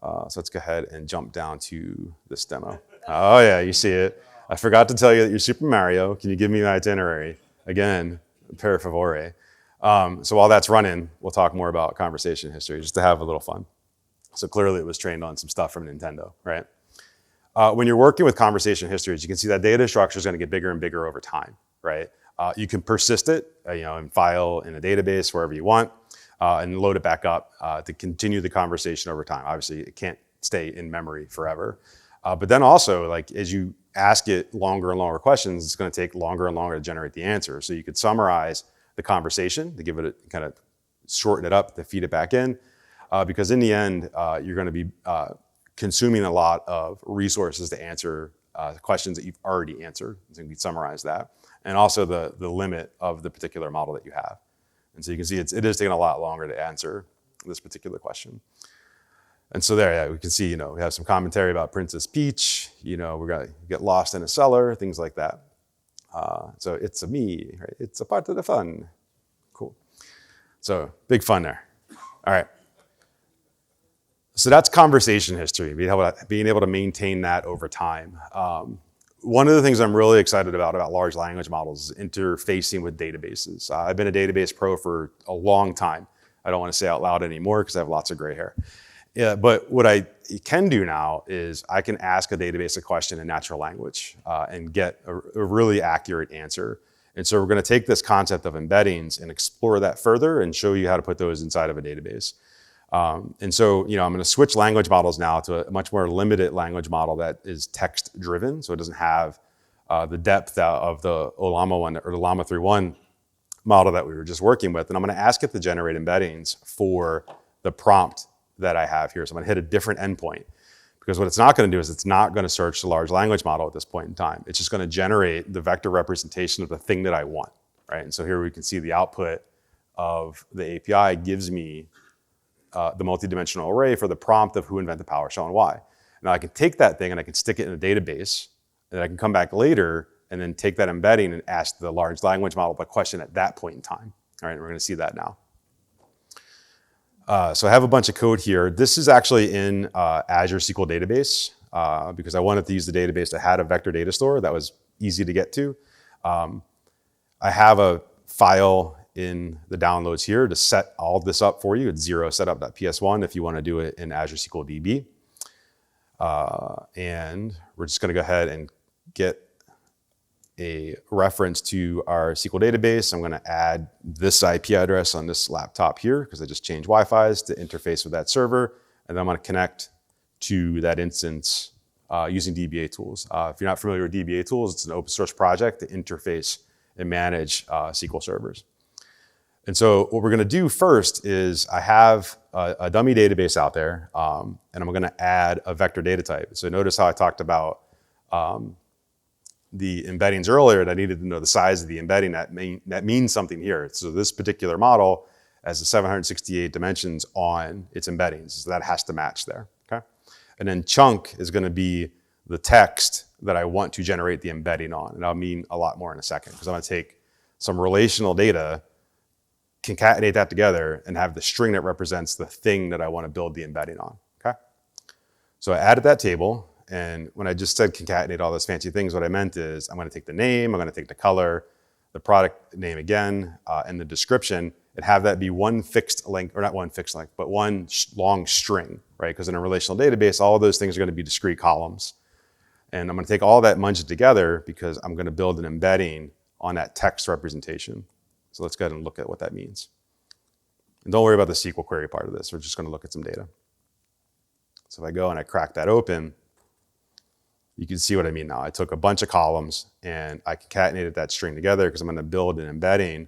So let's go ahead and jump down to this demo. Oh yeah, you see it. I forgot to tell you that you're Super Mario. Can you give me my itinerary? Again, per favore. So while that's running, we'll talk more about conversation history just to have a little fun. So clearly it was trained on some stuff from Nintendo, right? When you're working with conversation history, as you can see, that data structure is going to get bigger and bigger over time, right? You can persist it, in file in a database, wherever you want, and load it back up to continue the conversation over time. Obviously, it can't stay in memory forever. But then also, like as you ask it longer and longer questions, it's going to take longer and longer to generate the answer. So you could summarize the conversation to give it kind of shorten it up to feed it back in, because in the end, you're going to be consuming a lot of resources to answer questions that you've already answered. So we summarize that, and also the limit of the particular model that you have. And so you can see it is taking a lot longer to answer this particular question. And so there, yeah, we can see, we have some commentary about Princess Peach. We're gonna get lost in a cellar, things like that. So it's a me, right? It's a part of the fun. Cool. So big fun there. All right. So that's conversation history, being able to maintain that over time. One of the things I'm really excited about large language models is interfacing with databases. I've been a database pro for a long time. I don't want to say out loud anymore because I have lots of gray hair. Yeah, but what I can do now is I can ask a database a question in natural language and get a really accurate answer. And so we're going to take this concept of embeddings and explore that further and show you how to put those inside of a database. And so, I'm going to switch language models now to a much more limited language model that is text driven. So it doesn't have the depth of the Llama one or the Llama 3.1 model that we were just working with. And I'm going to ask it to generate embeddings for the prompt that I have here. So I'm going to hit a different endpoint, because what it's not going to do is it's not going to search the large language model at this point in time. It's just going to generate the vector representation of the thing that I want, right? And so here we can see the output of the API gives me the multidimensional array for the prompt of who invented PowerShell and why. Now I can take that thing and I can stick it in a database, and I can come back later and then take that embedding and ask the large language model a question at that point in time. All right, we're going to see that now. So I have a bunch of code here. This is actually in Azure SQL Database because I wanted to use the database that had a vector data store that was easy to get to. I have a file in the downloads here to set all of this up for you. It's 0setup.ps1 if you want to do it in Azure SQL DB. And we're just going to go ahead and get a reference to our SQL database. I'm going to add this IP address on this laptop here because I just changed Wi-Fi's to interface with that server. And then I'm going to connect to that instance using DBA tools. If you're not familiar with DBA tools, it's an open source project to interface and manage SQL servers. And so what we're going to do first is I have a dummy database out there, and I'm going to add a vector data type. So notice how I talked about the embeddings earlier, and I needed to know the size of the embedding. That means something here. So this particular model has 768 dimensions on its embeddings, so that has to match there. Okay, and then chunk is going to be the text that I want to generate the embedding on, and I'll mean a lot more in a second because I'm going to take some relational data, concatenate that together, and have the string that represents the thing that I want to build the embedding on. Okay, so I added that table. And when I just said concatenate all those fancy things, what I meant is I'm going to take the name, I'm going to take the color, the product name again, and the description, and have that be one fixed length, or not one fixed length, but one long string, right? Because in a relational database, all of those things are going to be discrete columns. And I'm going to take all that, munch it together, because I'm going to build an embedding on that text representation. So let's go ahead and look at what that means. And don't worry about the SQL query part of this. We're just going to look at some data. So if I go and I crack that open, you can see what I mean now. I took a bunch of columns and I concatenated that string together because I'm going to build an embedding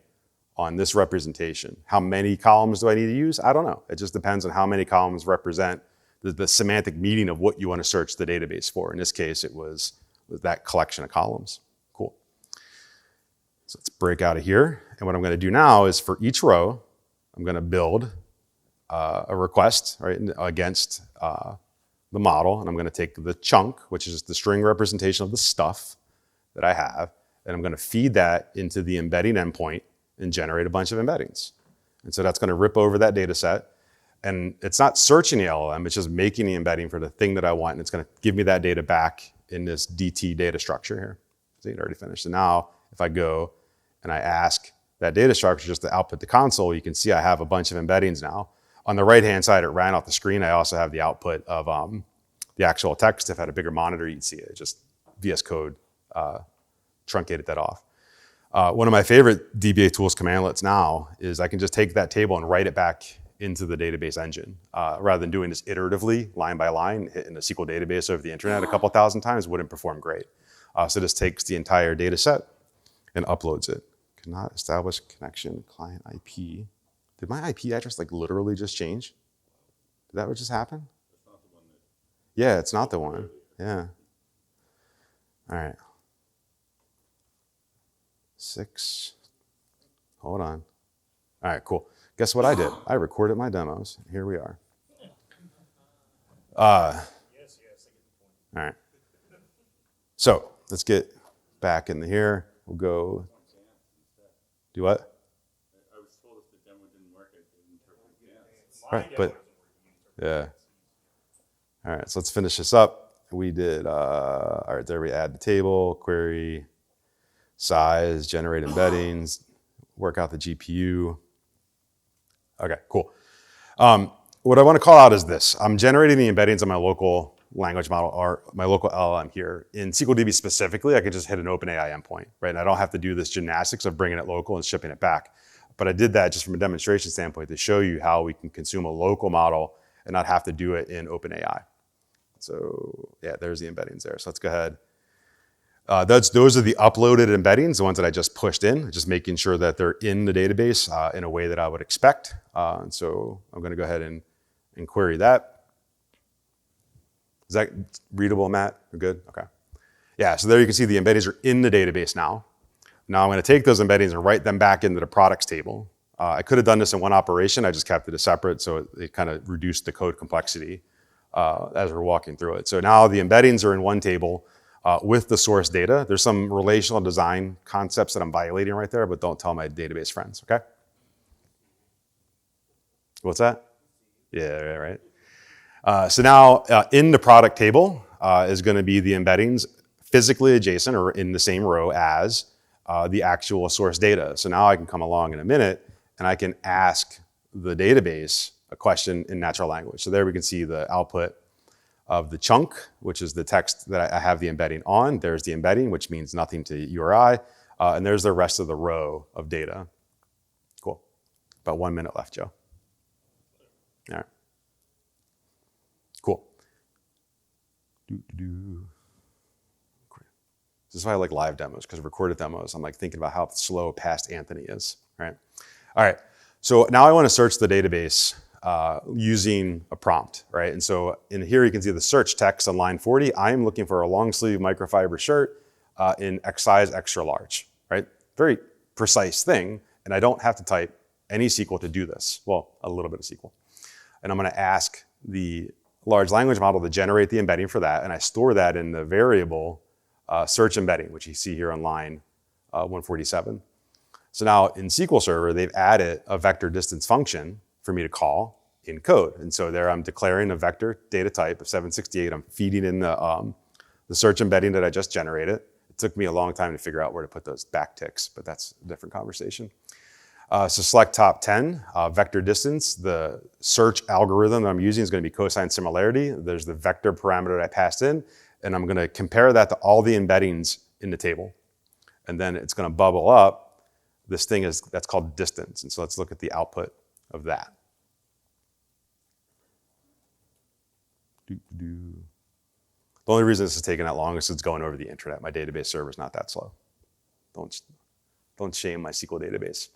on this representation. How many columns do I need to use? I don't know. It just depends on how many columns represent the semantic meaning of what you want to search the database for. In this case, it was that collection of columns. Cool. So let's break out of here. And what I'm going to do now is for each row, I'm going to build a request, right, against the model, and I'm going to take the chunk, which is the string representation of the stuff that I have, and I'm going to feed that into the embedding endpoint and generate a bunch of embeddings. And so that's going to rip over that data set. And it's not searching the LLM, it's just making the embedding for the thing that I want, and it's going to give me that data back in this DT data structure here. See, it already finished. So now if I go and I ask that data structure just to output the console, you can see I have a bunch of embeddings now. On the right-hand side, it ran off the screen. I also have the output of the actual text. If I had a bigger monitor, you'd see it. Just VS Code truncated that off. One of my favorite DBA tools commandlets now is I can just take that table and write it back into the database engine. Rather than doing this iteratively, line by line, hitting a SQL database over the internet a couple thousand times wouldn't perform great. So this takes the entire data set and uploads it. Cannot establish connection, client IP. Did my IP address like literally just change? Did that what just happened? It's not the one that... Yeah, it's not the one. Yeah. All right. 6. Hold on. All right, cool. Guess what I did? I recorded my demos. Here we are. All right. So let's get back into here. We'll go. Do what? I was told if the demo didn't work, I didn't interpret. Right, but yeah. All right, so let's finish this up. We did, all right, there we add the table, query, size, generate embeddings, work out the GPU. Okay, cool. What I want to call out is this. I'm generating the embeddings on my local language model or my local LLM here. In SQLDB specifically, I could just hit an OpenAI endpoint, right? And I don't have to do this gymnastics of bringing it local and shipping it back. But I did that just from a demonstration standpoint to show you how we can consume a local model and not have to do it in OpenAI. So yeah, there's the embeddings there. So let's go ahead. Those are the uploaded embeddings, the ones that I just pushed in, just making sure that they're in the database in a way that I would expect. And so I'm going to go ahead and query that. Is that readable, Matt? We're good? Okay. Yeah, so there you can see the embeddings are in the database now. Now I'm going to take those embeddings and write them back into the products table. I could have done this in one operation. I just kept it as separate, so it kind of reduced the code complexity as we're walking through it. So now the embeddings are in one table with the source data. There's some relational design concepts that I'm violating right there, but don't tell my database friends, okay? What's that? Yeah, right. So now in the product table is going to be the embeddings physically adjacent or in the same row as the actual source data. So now I can come along in a minute and I can ask the database a question in natural language. So there we can see the output of the chunk, which is the text that I have the embedding on. There's the embedding, which means nothing to you or I. And there's the rest of the row of data. Cool. About 1 minute left, Joe. All right. Cool. This is why I like live demos, because recorded demos, I'm like thinking about how slow past Anthony is, right? All right, so now I want to search the database using a prompt, right? And so in here you can see the search text on line 40. I am looking for a long sleeve microfiber shirt in X size extra large, right? Very precise thing, and I don't have to type any SQL to do this. Well, a little bit of SQL. And I'm going to ask the large language model to generate the embedding for that, and I store that in the variable search embedding, which you see here on line 147. So now in SQL Server, they've added a vector distance function for me to call in code. And so there I'm declaring a vector data type of 768. I'm feeding in the search embedding that I just generated. It took me a long time to figure out where to put those backticks, but that's a different conversation. So select top 10, vector distance. The search algorithm that I'm using is going to be cosine similarity. There's the vector parameter that I passed in, and I'm going to compare that to all the embeddings in the table. And then it's going to bubble up. This thing that's called distance. And so let's look at the output of that. The only reason this is taking that long is it's going over the internet. My database server is not that slow. Don't shame my SQL database.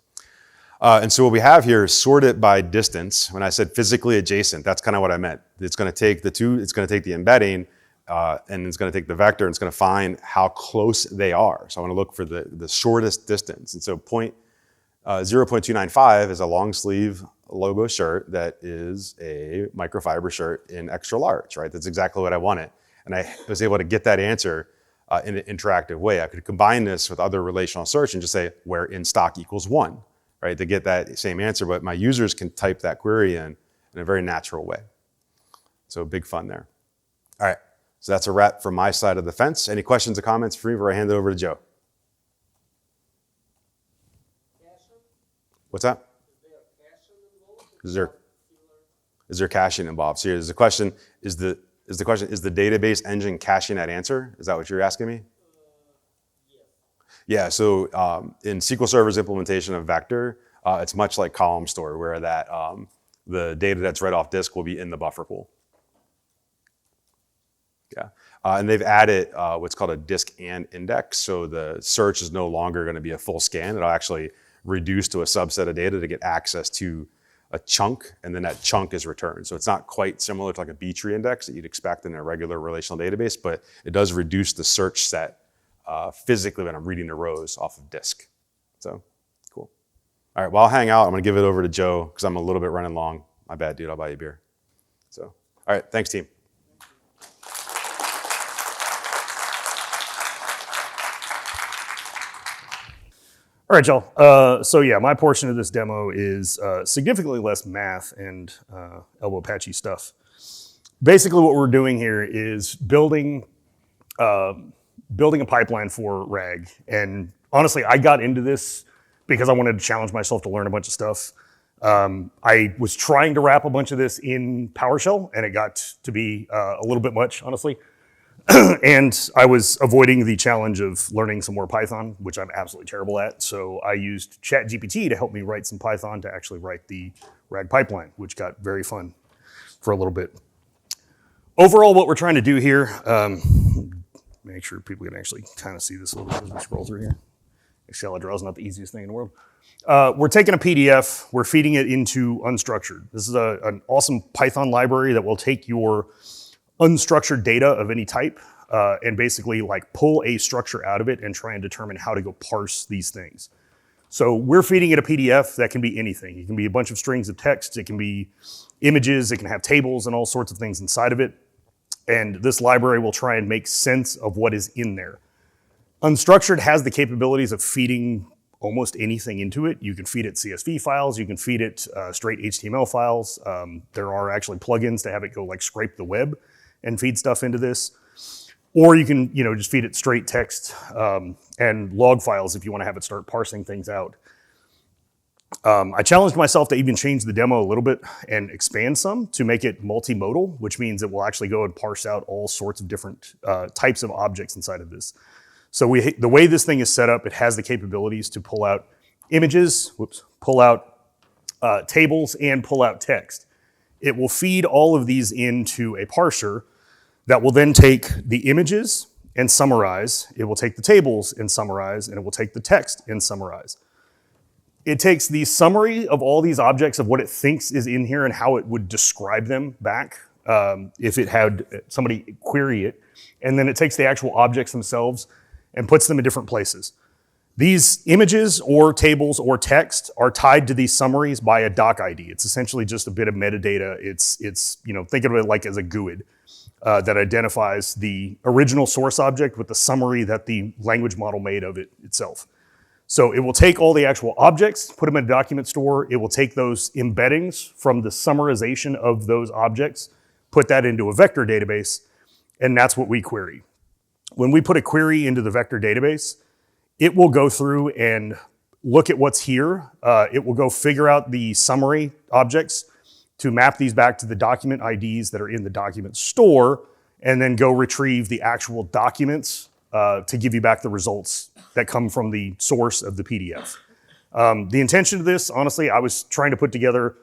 And so what we have here is sorted by distance. When I said physically adjacent, that's kind of what I meant. It's going to take the two, it's going to take the embedding, and it's going to take the vector, and it's going to find how close they are. So I want to look for the shortest distance. And so 0.295 is a long sleeve logo shirt that is a microfiber shirt in extra large, right? That's exactly what I wanted. And I was able to get that answer in an interactive way. I could combine this with other relational search and just say where in stock equals 1, right? To get that same answer, but my users can type that query in a very natural way. So big fun there. All right, so that's a wrap from my side of the fence. Any questions or comments for me before I hand it over to Joe? Caching? What's that? Is there caching involved? Is there caching involved? So here's the question, is the database engine caching that answer? Is that what you're asking me? Yes. Yeah, so in SQL Server's implementation of vector, it's much like column store, where that the data that's read off disk will be in the buffer pool. Yeah, and they've added what's called a disk and index, so the search is no longer going to be a full scan. It'll actually reduce to a subset of data to get access to a chunk, and then that chunk is returned. So it's not quite similar to like a B-tree index that you'd expect in a regular relational database, but it does reduce the search set physically when I'm reading the rows off of disk. So cool. All right, well, I'll hang out. I'm going to give it over to Joe because I'm a little bit running long. My bad, dude. I'll buy you a beer. So, all right, thanks, team. All right, y'all. So yeah, my portion of this demo is significantly less math and elbow patchy stuff. Basically, what we're doing here is building a pipeline for RAG. And honestly, I got into this because I wanted to challenge myself to learn a bunch of stuff. I was trying to wrap a bunch of this in PowerShell, and it got to be a little bit much, honestly. And I was avoiding the challenge of learning some more Python, which I'm absolutely terrible at. So I used ChatGPT to help me write some Python to actually write the RAG pipeline, which got very fun for a little bit. Overall, what we're trying to do here, make sure people can actually kind of see this a little bit as we scroll through here. Excel draw is not the easiest thing in the world. We're taking a PDF, we're feeding it into unstructured. This is an awesome Python library that will take your unstructured data of any type and basically like pull a structure out of it and try and determine how to go parse these things. So we're feeding it a PDF that can be anything. It can be a bunch of strings of text, it can be images, it can have tables and all sorts of things inside of it. And this library will try and make sense of what is in there. Unstructured has the capabilities of feeding almost anything into it. You can feed it CSV files, you can feed it straight HTML files. There are actually plugins to have it go like scrape the web and feed stuff into this. Or you can, just feed it straight text and log files if you want to have it start parsing things out. I challenged myself to even change the demo a little bit and expand some to make it multimodal, which means it will actually go and parse out all sorts of different types of objects inside of this. So the way this thing is set up, it has the capabilities to pull out images, pull out tables, and pull out text. It will feed all of these into a parser that will then take the images and summarize. It will take the tables and summarize, and it will take the text and summarize. It takes the summary of all these objects of what it thinks is in here and how it would describe them back if it had somebody query it, and then it takes the actual objects themselves and puts them in different places. These images or tables or text are tied to these summaries by a doc ID. It's essentially just a bit of metadata. It's think of it like as a GUID that identifies the original source object with the summary that the language model made of it itself. So it will take all the actual objects, put them in a document store. It will take those embeddings from the summarization of those objects, put that into a vector database, and that's what we query. When we put a query into the vector database, it will go through and look at what's here. It will go figure out the summary objects to map these back to the document IDs that are in the document store, and then go retrieve the actual documents to give you back the results that come from the source of the PDF. The intention of this, honestly, I was trying to put together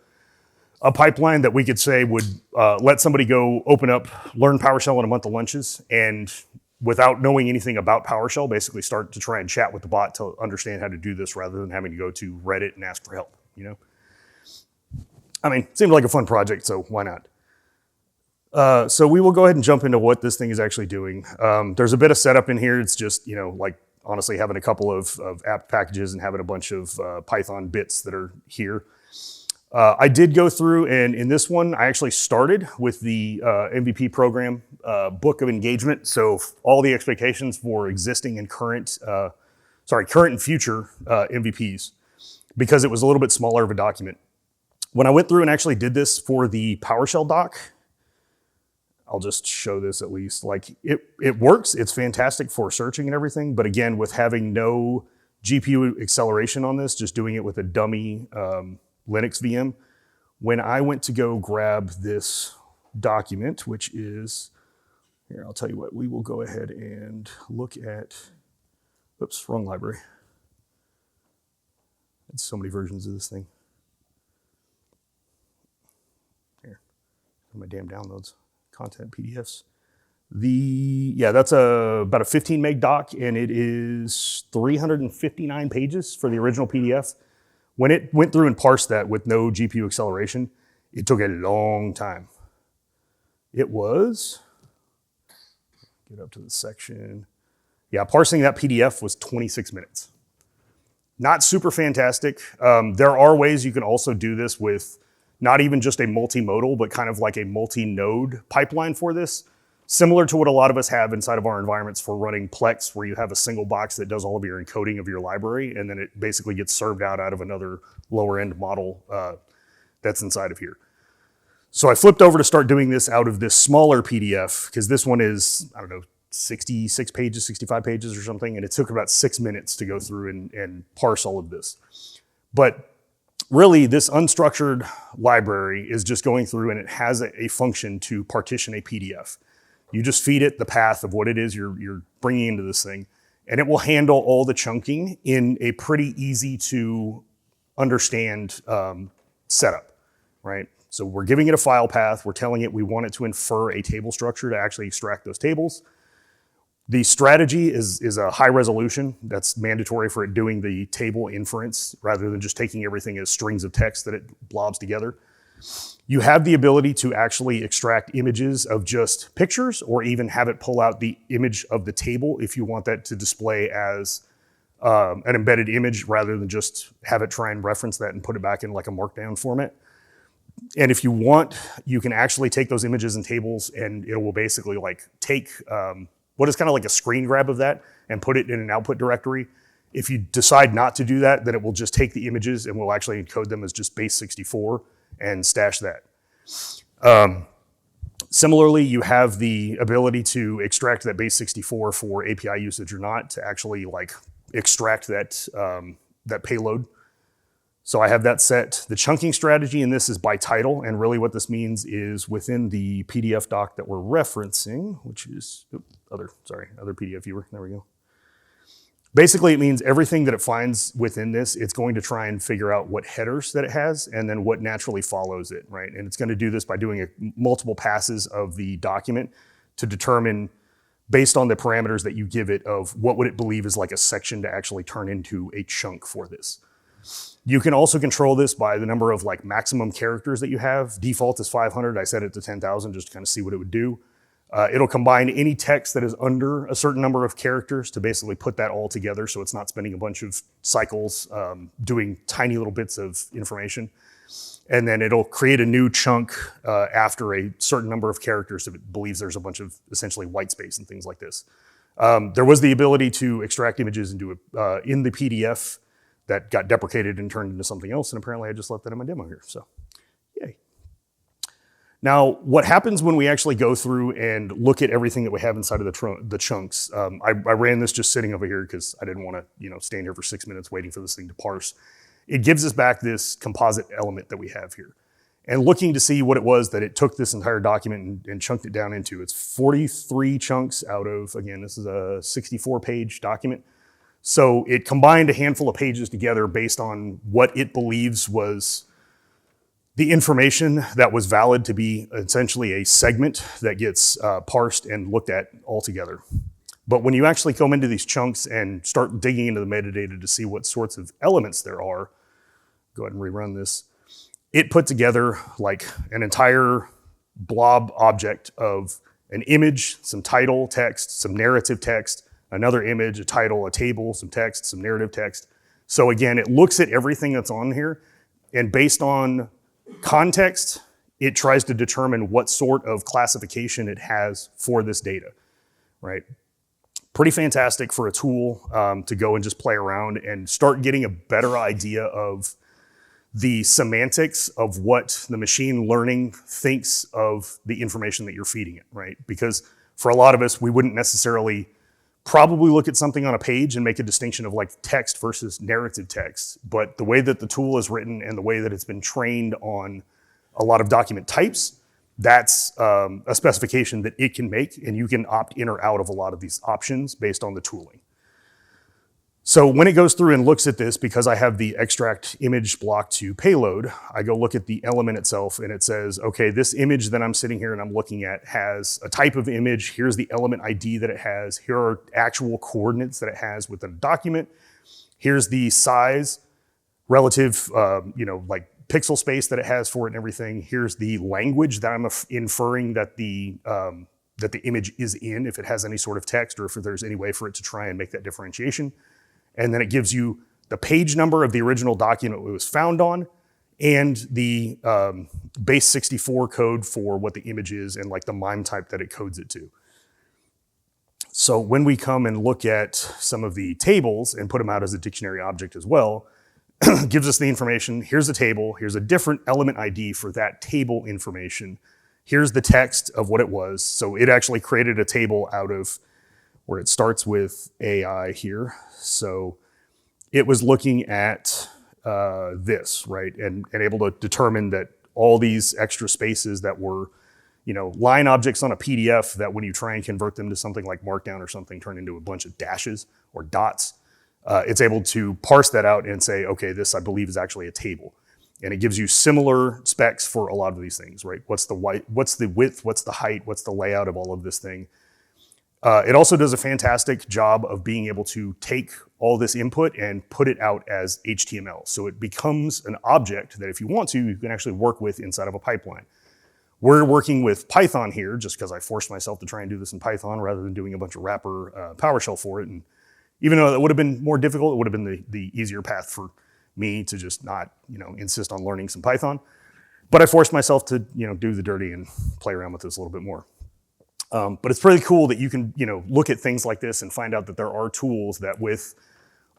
a pipeline that we could say would let somebody go open up, learn PowerShell in a month of lunches, and without knowing anything about PowerShell, basically start to try and chat with the bot to understand how to do this rather than having to go to Reddit and ask for help, I mean, seemed like a fun project, so why not? So we will go ahead and jump into what this thing is actually doing. There's a bit of setup in here. It's just, like honestly having a couple of app packages and having a bunch of Python bits that are here. I did go through, and in this one, I actually started with the MVP program book of engagement. So all the expectations for existing and current and future MVPs, because it was a little bit smaller of a document. When I went through and actually did this for the PowerShell doc, I'll just show this at least. Like it works. It's fantastic for searching and everything. But again, with having no GPU acceleration on this, just doing it with a dummy Linux VM, when I went to go grab this document, which is, here, I'll tell you what, we will go ahead and look at, oops, wrong library. It's so many versions of this thing. Here, my damn downloads, content PDFs. That's about a 15 meg doc, and it is 359 pages for the original PDF. When it went through and parsed that with no GPU acceleration, it took a long time. It was, get up to the section. Yeah, parsing that PDF was 26 minutes. Not super fantastic. There are ways you can also do this with not even just a multimodal, but kind of like a multi-node pipeline for this. Similar to what a lot of us have inside of our environments for running Plex, where you have a single box that does all of your encoding of your library, and then it basically gets served out of another lower end model that's inside of here. So I flipped over to start doing this out of this smaller PDF, because this one is, 66 pages, 65 pages or something, and it took about 6 minutes to go through and parse all of this. But really, this unstructured library is just going through, and it has a function to partition a PDF. You just feed it the path of what it is you're bringing into this thing, and it will handle all the chunking in a pretty easy to understand setup, right? So we're giving it a file path. We're telling it we want it to infer a table structure to actually extract those tables. The strategy is a high resolution. That's mandatory for it doing the table inference rather than just taking everything as strings of text that it blobs together. You have the ability to actually extract images of just pictures, or even have it pull out the image of the table if you want that to display as an embedded image rather than just have it try and reference that and put it back in like a markdown format. And if you want, you can actually take those images and tables, and it will basically like take what is kind of like a screen grab of that and put it in an output directory. If you decide not to do that, then it will just take the images and will actually encode them as just base 64 and stash that. Similarly, you have the ability to extract that base 64 for API usage or not, to actually like extract that, that payload. So I have that set. The chunking strategy in this is by title, and really what this means is within the PDF doc that we're referencing, which is, other PDF viewer, there we go. Basically, it means everything that it finds within this, it's going to try and figure out what headers that it has and then what naturally follows it, right? And it's going to do this by doing multiple passes of the document to determine, based on the parameters that you give it, of what would it believe is like a section to actually turn into a chunk for this. You can also control this by the number of like maximum characters that you have. Default is 500. I set it to 10,000 just to kind of see what it would do. It'll combine any text that is under a certain number of characters to basically put that all together, so it's not spending a bunch of cycles doing tiny little bits of information. And then it'll create a new chunk after a certain number of characters if it believes there's a bunch of essentially white space and things like this. There was the ability to extract images and do it in the PDF that got deprecated and turned into something else, and apparently I just left that in my demo here, so yay. Now, what happens when we actually go through and look at everything that we have inside of the chunks? I ran this just sitting over here because I didn't want to stand here for 6 minutes waiting for this thing to parse. It gives us back this composite element that we have here. And looking to see what it was that it took this entire document and chunked it down into. It's 43 chunks out of, again, this is a 64-page document. So it combined a handful of pages together based on what it believes was the information that was valid to be essentially a segment that gets parsed and looked at all together. But when you actually come into these chunks and start digging into the metadata to see what sorts of elements there are, go ahead and rerun this, it put together like an entire blob object of an image, some title text, some narrative text, another image, a title, a table, some text, some narrative text. So again, it looks at everything that's on here, and based on Context, it tries to determine what sort of classification it has for this data, right? Pretty fantastic for a tool to go and just play around and start getting a better idea of the semantics of what the machine learning thinks of the information that you're feeding it, right? Because for a lot of us, we wouldn't necessarily probably look at something on a page and make a distinction of like text versus narrative text. But the way that the tool is written and the way that it's been trained on a lot of document types, that's a specification that it can make, and you can opt in or out of a lot of these options based on the tooling. So when it goes through and looks at this, because I have the extract image block to payload, I go look at the element itself and it says, okay, this image that I'm sitting here and I'm looking at has a type of image. Here's the element ID that it has. Here are actual coordinates that it has within a document. Here's the size relative, like pixel space that it has for it and everything. Here's the language that I'm inferring that the image is in, if it has any sort of text or if there's any way for it to try and make that differentiation. And then it gives you the page number of the original document it was found on and the base 64 code for what the image is and like the MIME type that it codes it to. So when we come and look at some of the tables and put them out as a dictionary object as well, gives us the information. Here's a table. Here's a different element ID for that table information. Here's the text of what it was. So it actually created a table out of where it starts with AI here. So it was looking at this, right? And able to determine that all these extra spaces that were, line objects on a PDF that when you try and convert them to something like Markdown or something, turn into a bunch of dashes or dots. It's able to parse that out and say, okay, this I believe is actually a table. And it gives you similar specs for a lot of these things, right? What's the width, what's the height, what's the layout of all of this thing. It also does a fantastic job of being able to take all this input and put it out as HTML. So it becomes an object that if you want to, you can actually work with inside of a pipeline. We're working with Python here just because I forced myself to try and do this in Python rather than doing a bunch of wrapper PowerShell for it. And even though that would have been more difficult, it would have been the easier path for me to just not, insist on learning some Python. But I forced myself to, do the dirty and play around with this a little bit more. But it's pretty cool that you can, look at things like this and find out that there are tools that with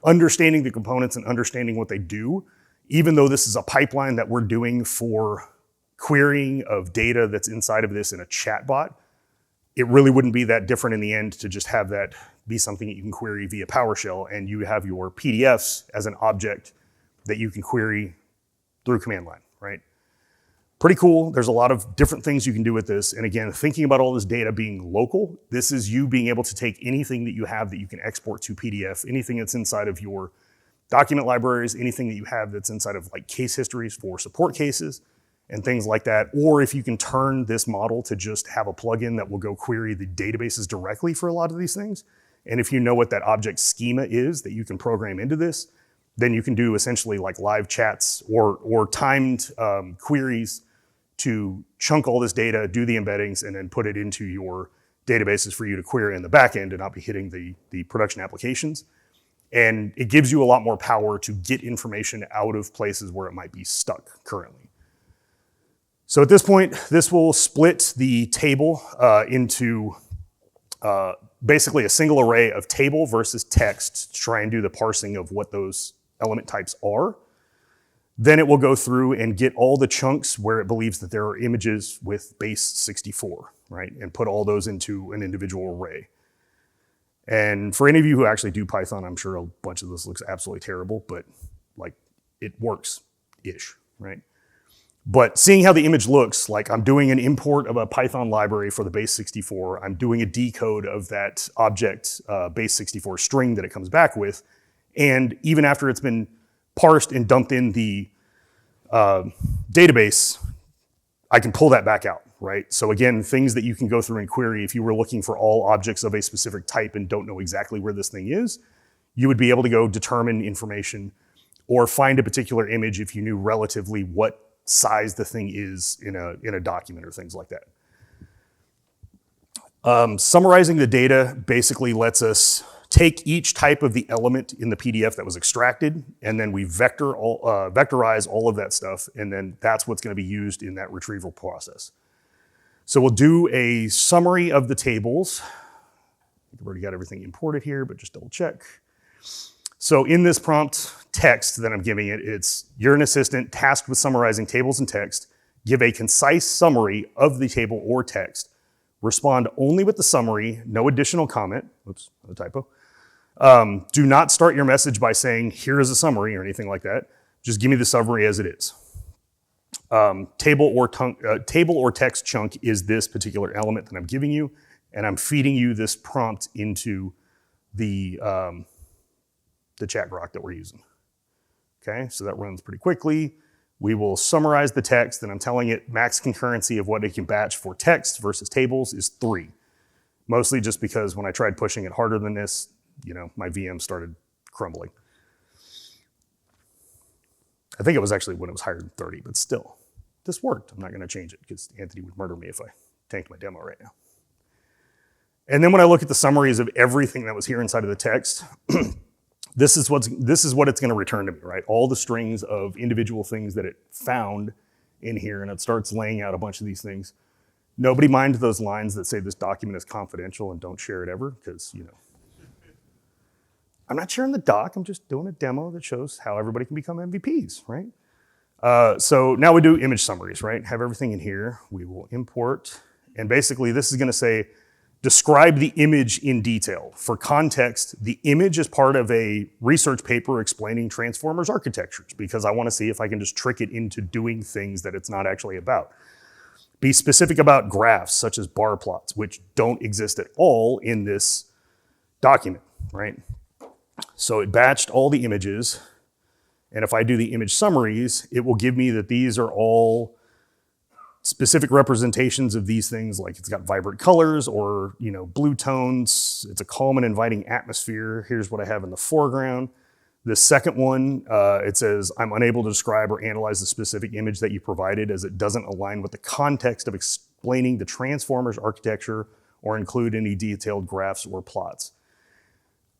understanding the components and understanding what they do, even though this is a pipeline that we're doing for querying of data that's inside of this in a chatbot, it really wouldn't be that different in the end to just have that be something that you can query via PowerShell and you have your PDFs as an object that you can query through command line, right? Pretty cool. There's a lot of different things you can do with this. And again, thinking about all this data being local, this is you being able to take anything that you have that you can export to PDF, anything that's inside of your document libraries, anything that you have that's inside of like case histories for support cases and things like that. Or if you can turn this model to just have a plugin that will go query the databases directly for a lot of these things. And if you know what that object schema is that you can program into this, then you can do essentially like live chats or timed queries to chunk all this data, do the embeddings, and then put it into your databases for you to query in the back end and not be hitting the production applications. And it gives you a lot more power to get information out of places where it might be stuck currently. So at this point, this will split the table into basically a single array of table versus text to try and do the parsing of what those element types are. Then it will go through and get all the chunks where it believes that there are images with base 64, right? And put all those into an individual array. And for any of you who actually do Python, I'm sure a bunch of this looks absolutely terrible, but like it works-ish, right? But seeing how the image looks, like I'm doing an import of a Python library for the base 64, I'm doing a decode of that object base 64 string that it comes back with, and even after it's been parsed and dumped in the database, I can pull that back out, right? So again, things that you can go through and query if you were looking for all objects of a specific type and don't know exactly where this thing is, you would be able to go determine information or find a particular image if you knew relatively what size the thing is in a document or things like that. Summarizing the data basically lets us take each type of the element in the PDF that was extracted, and then we vectorize all of that stuff, and then that's what's going to be used in that retrieval process. So we'll do a summary of the tables. I've already got everything imported here, but just double check. So in this prompt text that I'm giving it, it's you're an assistant tasked with summarizing tables and text. Give a concise summary of the table or text. Respond only with the summary, no additional comment. Oops, a typo. Do not start your message by saying, here is a summary or anything like that. Just give me the summary as it is. Table or text chunk is this particular element that I'm giving you, and I'm feeding you this prompt into the chat grok that we're using. Okay, so that runs pretty quickly. We will summarize the text, and I'm telling it max concurrency of what it can batch for text versus tables is 3. Mostly just because when I tried pushing it harder than this, my VM started crumbling. I think it was actually when it was higher than 30, but still, this worked. I'm not gonna change it because Anthony would murder me if I tanked my demo right now. And then when I look at the summaries of everything that was here inside of the text, this is what it's gonna return to me, right? All the strings of individual things that it found in here, and it starts laying out a bunch of these things. Nobody mind those lines that say this document is confidential and don't share it ever, because I'm not sharing the doc, I'm just doing a demo that shows how everybody can become MVPs, right? So now we do image summaries, right? Have everything in here. We will import, and basically this is gonna say, describe the image in detail. For context, the image is part of a research paper explaining transformers architectures because I want to see if I can just trick it into doing things that it's not actually about. Be specific about graphs such as bar plots, which don't exist at all in this document, right? So it batched all the images, and if I do the image summaries, it will give me that these are all specific representations of these things, like it's got vibrant colors or blue tones. It's a calm and inviting atmosphere. Here's what I have in the foreground. The second one, it says, I'm unable to describe or analyze the specific image that you provided as it doesn't align with the context of explaining the transformers architecture or include any detailed graphs or plots.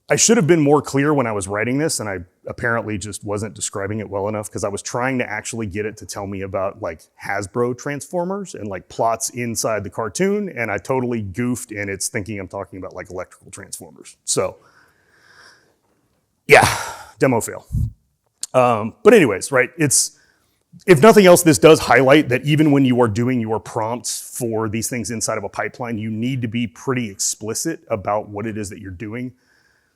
I should have been more clear when I was writing this, and I apparently just wasn't describing it well enough because I was trying to actually get it to tell me about like Hasbro transformers and like plots inside the cartoon, and I totally goofed, and it's thinking I'm talking about like electrical transformers. So yeah, demo fail. But anyways, right, if nothing else, this does highlight that even when you are doing your prompts for these things inside of a pipeline, you need to be pretty explicit about what it is that you're doing.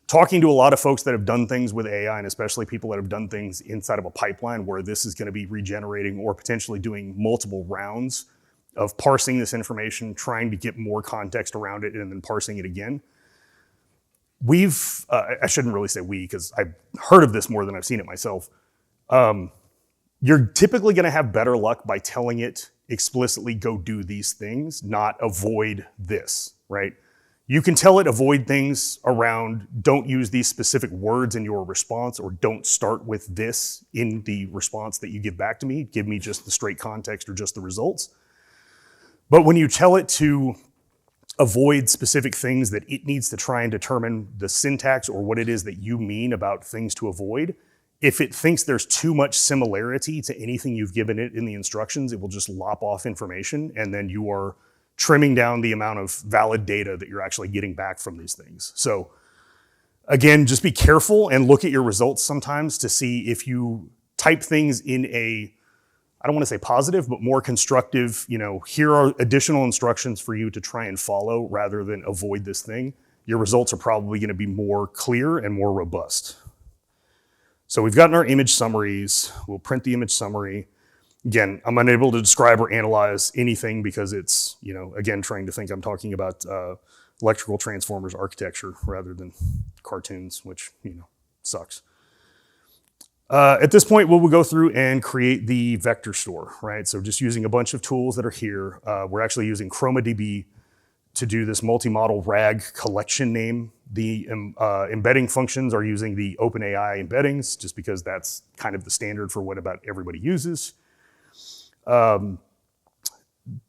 Talking to a lot of folks that have done things with AI, and especially people that have done things inside of a pipeline where this is gonna be regenerating or potentially doing multiple rounds of parsing this information, trying to get more context around it, and then parsing it again. I shouldn't really say we, because I've heard of this more than I've seen it myself. You're typically gonna have better luck by telling it explicitly, go do these things, not avoid this, right? You can tell it avoid things around don't use these specific words in your response, or don't start with this in the response that you give back to me. Give me just the straight context or just the results. But when you tell it to avoid specific things that it needs to try and determine the syntax or what it is that you mean about things to avoid, if it thinks there's too much similarity to anything you've given it in the instructions, it will just lop off information, and then you are trimming down the amount of valid data that you're actually getting back from these things. So again, just be careful and look at your results sometimes to see if you type things in a, I don't want to say positive, but more constructive, here are additional instructions for you to try and follow rather than avoid this thing. Your results are probably going to be more clear and more robust. So we've gotten our image summaries. We'll print the image summary. Again, I'm unable to describe or analyze anything because it's, again, trying to think I'm talking about electrical transformers architecture rather than cartoons, which, sucks. At this point, we'll go through and create the vector store, right? So just using a bunch of tools that are here. We're actually using ChromaDB to do this multi-model RAG collection name. The embedding functions are using the OpenAI embeddings, just because that's kind of the standard for what about everybody uses.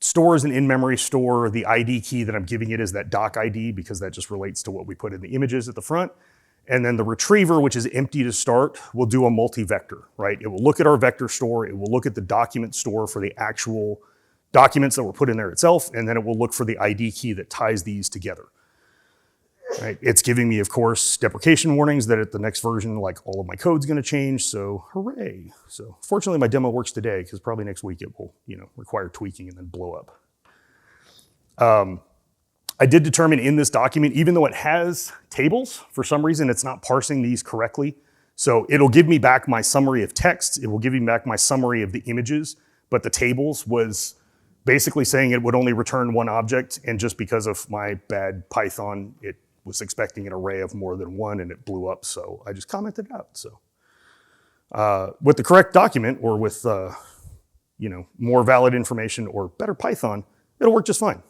stores an in-memory store. The ID key that I'm giving it is that doc ID because that just relates to what we put in the images at the front. And then the retriever, which is empty to start, will do a multi-vector, right? It will look at our vector store. It will look at the document store for the actual documents that were put in there itself. And then it will look for the ID key that ties these together. Right? It's giving me, of course, deprecation warnings that at the next version, like all of my code's going to change. So hooray. So fortunately, my demo works today because probably next week it will, require tweaking and then blow up. I did determine in this document, even though it has tables, for some reason, it's not parsing these correctly. So it'll give me back my summary of text. It will give me back my summary of the images, but the tables was basically saying it would only return one object. And just because of my bad Python, it was expecting an array of more than one and it blew up. So I just commented it out. So with the correct document or with, more valid information or better Python, it'll work just fine.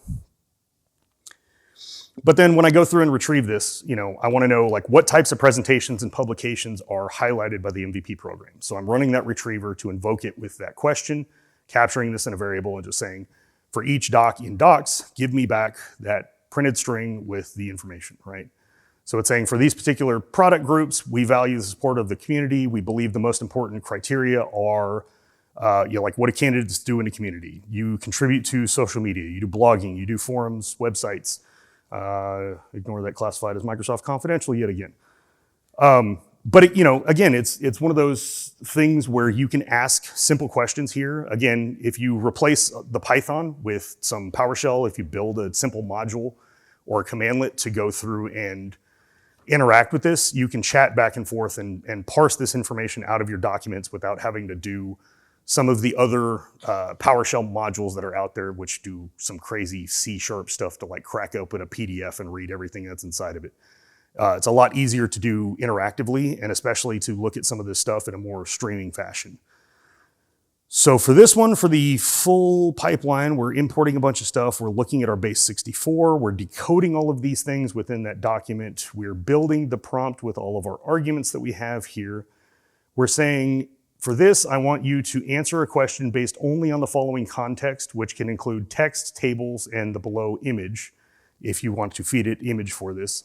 But then when I go through and retrieve this, I want to know like what types of presentations and publications are highlighted by the MVP program. So I'm running that retriever to invoke it with that question, capturing this in a variable and just saying, for each doc in docs, give me back that printed string with the information, right? So it's saying for these particular product groups, we value the support of the community. We believe the most important criteria are, like what do candidates do in the community? You contribute to social media, you do blogging, you do forums, websites. Ignore that classified as Microsoft Confidential yet again. But again, it's one of those things where you can ask simple questions here. Again, if you replace the Python with some PowerShell, if you build a simple module or a commandlet to go through and interact with this, you can chat back and forth and parse this information out of your documents without having to do some of the other PowerShell modules that are out there, which do some crazy C# stuff to like crack open a PDF and read everything that's inside of it. It's a lot easier to do interactively and especially to look at some of this stuff in a more streaming fashion. So for this one, for the full pipeline, we're importing a bunch of stuff. We're looking at our base 64. We're decoding all of these things within that document. We're building the prompt with all of our arguments that we have here. We're saying, for this, I want you to answer a question based only on the following context, which can include text, tables, and the below image, if you want to feed it image for this.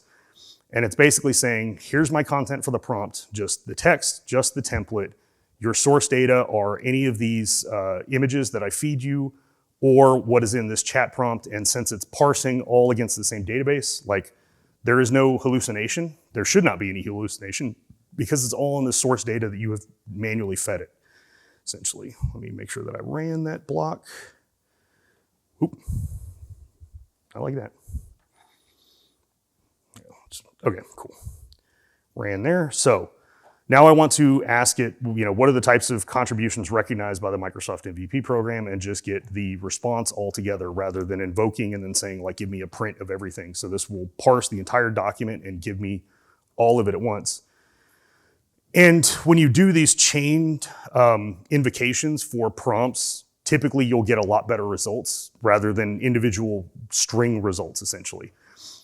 And it's basically saying, here's my content for the prompt, just the text, just the template. Your source data are any of these images that I feed you, or what is in this chat prompt. And since it's parsing all against the same database, like there is no hallucination. There should not be any hallucination because it's all in the source data that you have manually fed it, essentially. Let me make sure that I ran that block. Oop. I like that. Okay, cool. Ran there. So now I want to ask it, what are the types of contributions recognized by the Microsoft MVP program, and just get the response all together rather than invoking and then saying, like, give me a print of everything. So this will parse the entire document and give me all of it at once. And when you do these chained invocations for prompts, typically you'll get a lot better results rather than individual string results, essentially.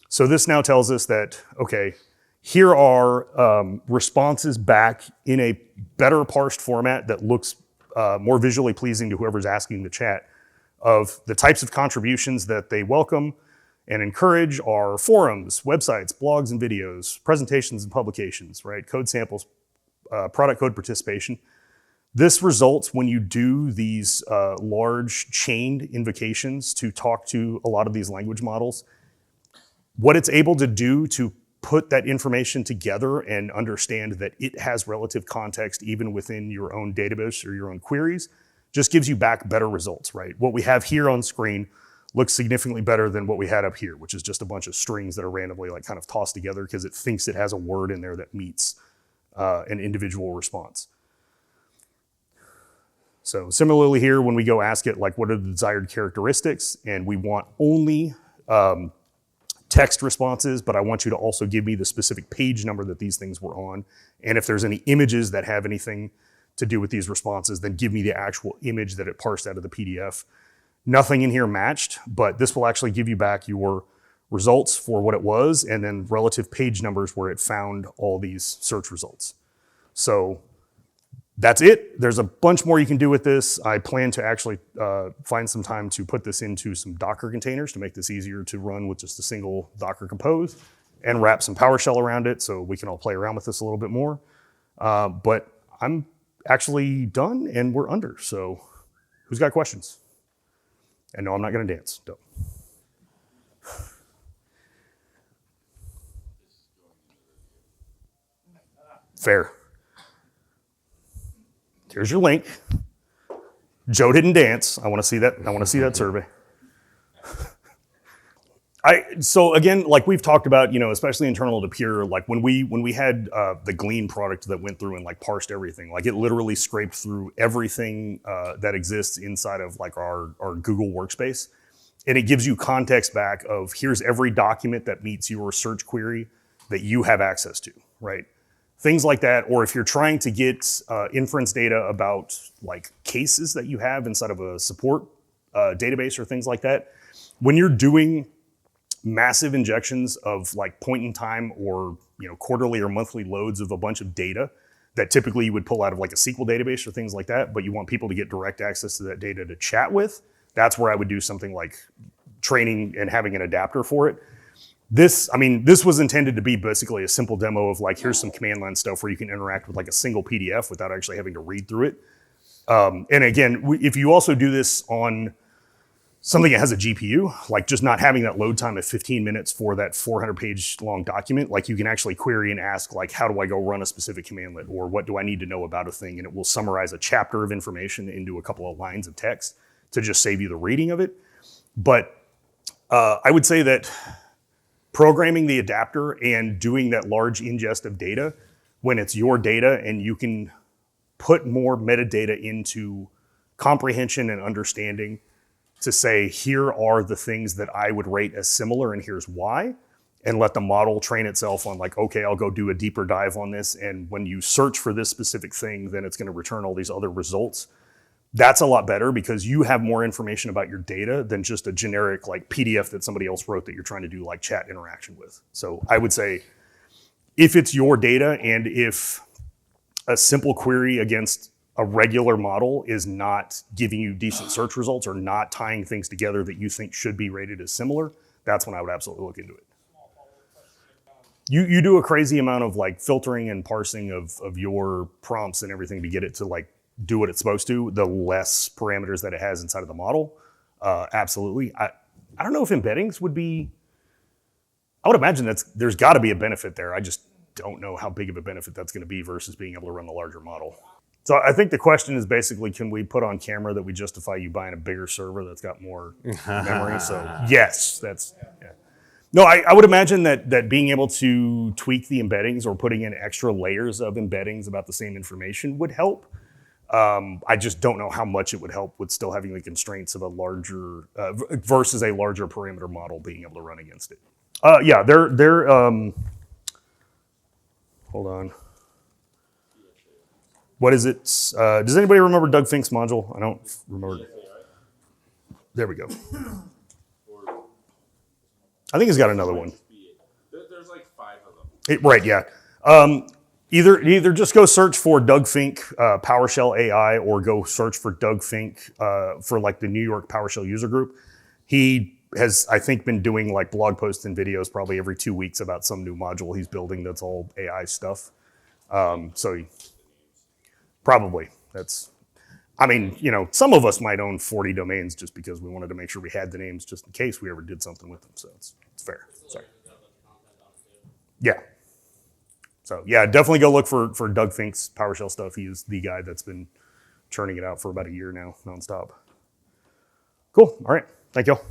So this now tells us that, okay, here are responses back in a better parsed format that looks more visually pleasing to whoever's asking the chat, of the types of contributions that they welcome and encourage are forums, websites, blogs and videos, presentations and publications, right? Code samples, product code participation. This results when you do these large chained invocations to talk to a lot of these language models. What it's able to do to put that information together and understand that it has relative context even within your own database or your own queries just gives you back better results, right? What we have here on screen looks significantly better than what we had up here, which is just a bunch of strings that are randomly like kind of tossed together because it thinks it has a word in there that meets an individual response. So similarly here, when we go ask it, like, what are the desired characteristics, and we want only text responses, but I want you to also give me the specific page number that these things were on. And if there's any images that have anything to do with these responses, then give me the actual image that it parsed out of the PDF. Nothing in here matched, but this will actually give you back your results for what it was, and then relative page numbers where it found all these search results. So That's it. There's a bunch more you can do with this. I plan to actually find some time to put this into some Docker containers to make this easier to run with just a single Docker compose and wrap some PowerShell around it so we can all play around with this a little bit more. But I'm actually done and we're under. So who's got questions? And no, I'm not going to dance. Don't. Fair. Here's your link. Joe didn't dance. I want to see that. I want to see that survey. So again, like we've talked about, especially internal to Pure, like when we had the Glean product that went through and like parsed everything, like it literally scraped through everything that exists inside of like our Google workspace. And it gives you context back of here's every document that meets your search query that you have access to, right? Things like that, or if you're trying to get inference data about like cases that you have inside of a support database or things like that, when you're doing massive injections of like point in time or quarterly or monthly loads of a bunch of data that typically you would pull out of like a SQL database or things like that, but you want people to get direct access to that data to chat with, that's where I would do something like training and having an adapter for it. This was intended to be basically a simple demo of like, here's some command line stuff where you can interact with like a single PDF without actually having to read through it. And again, if you also do this on something that has a GPU, like just not having that load time of 15 minutes for that 400-page long document, like you can actually query and ask like, how do I go run a specific commandlet, or what do I need to know about a thing? And it will summarize a chapter of information into a couple of lines of text to just save you the reading of it. But I would say that programming the adapter and doing that large ingest of data when it's your data and you can put more metadata into comprehension and understanding to say, here are the things that I would rate as similar and here's why, and let the model train itself on like, okay, I'll go do a deeper dive on this. And when you search for this specific thing, then it's going to return all these other results. That's a lot better because you have more information about your data than just a generic like PDF that somebody else wrote that you're trying to do like chat interaction with. So I would say if it's your data and if a simple query against a regular model is not giving you decent search results or not tying things together that you think should be rated as similar, that's when I would absolutely look into it. You do a crazy amount of like filtering and parsing of your prompts and everything to get it to like do what it's supposed to, the less parameters that it has inside of the model. Absolutely. I don't know if embeddings would be, I would imagine there's got to be a benefit there. I just don't know how big of a benefit that's going to be versus being able to run the larger model. So I think the question is basically, can we put on camera that we justify you buying a bigger server that's got more memory? So yes, that's, yeah. No, I would imagine that being able to tweak the embeddings or putting in extra layers of embeddings about the same information would help. I just don't know how much it would help with still having the constraints of a larger versus a larger parameter model being able to run against it. Yeah, they're hold on. What is it? Does anybody remember Doug Fink's module? I don't remember. There we go. I think he's got another one. There's like 5 of them. Right, yeah. Either just go search for Doug Fink PowerShell AI or go search for Doug Fink for like the New York PowerShell user group. He has, I think, been doing like blog posts and videos probably every 2 weeks about some new module he's building that's all AI stuff. Probably that's, I mean, some of us might own 40 domains just because we wanted to make sure we had the names just in case we ever did something with them. So it's fair. Sorry. Yeah. So yeah, definitely go look for Doug Fink's PowerShell stuff. He is the guy that's been churning it out for about a year now, nonstop. Cool. All right. Thank you all.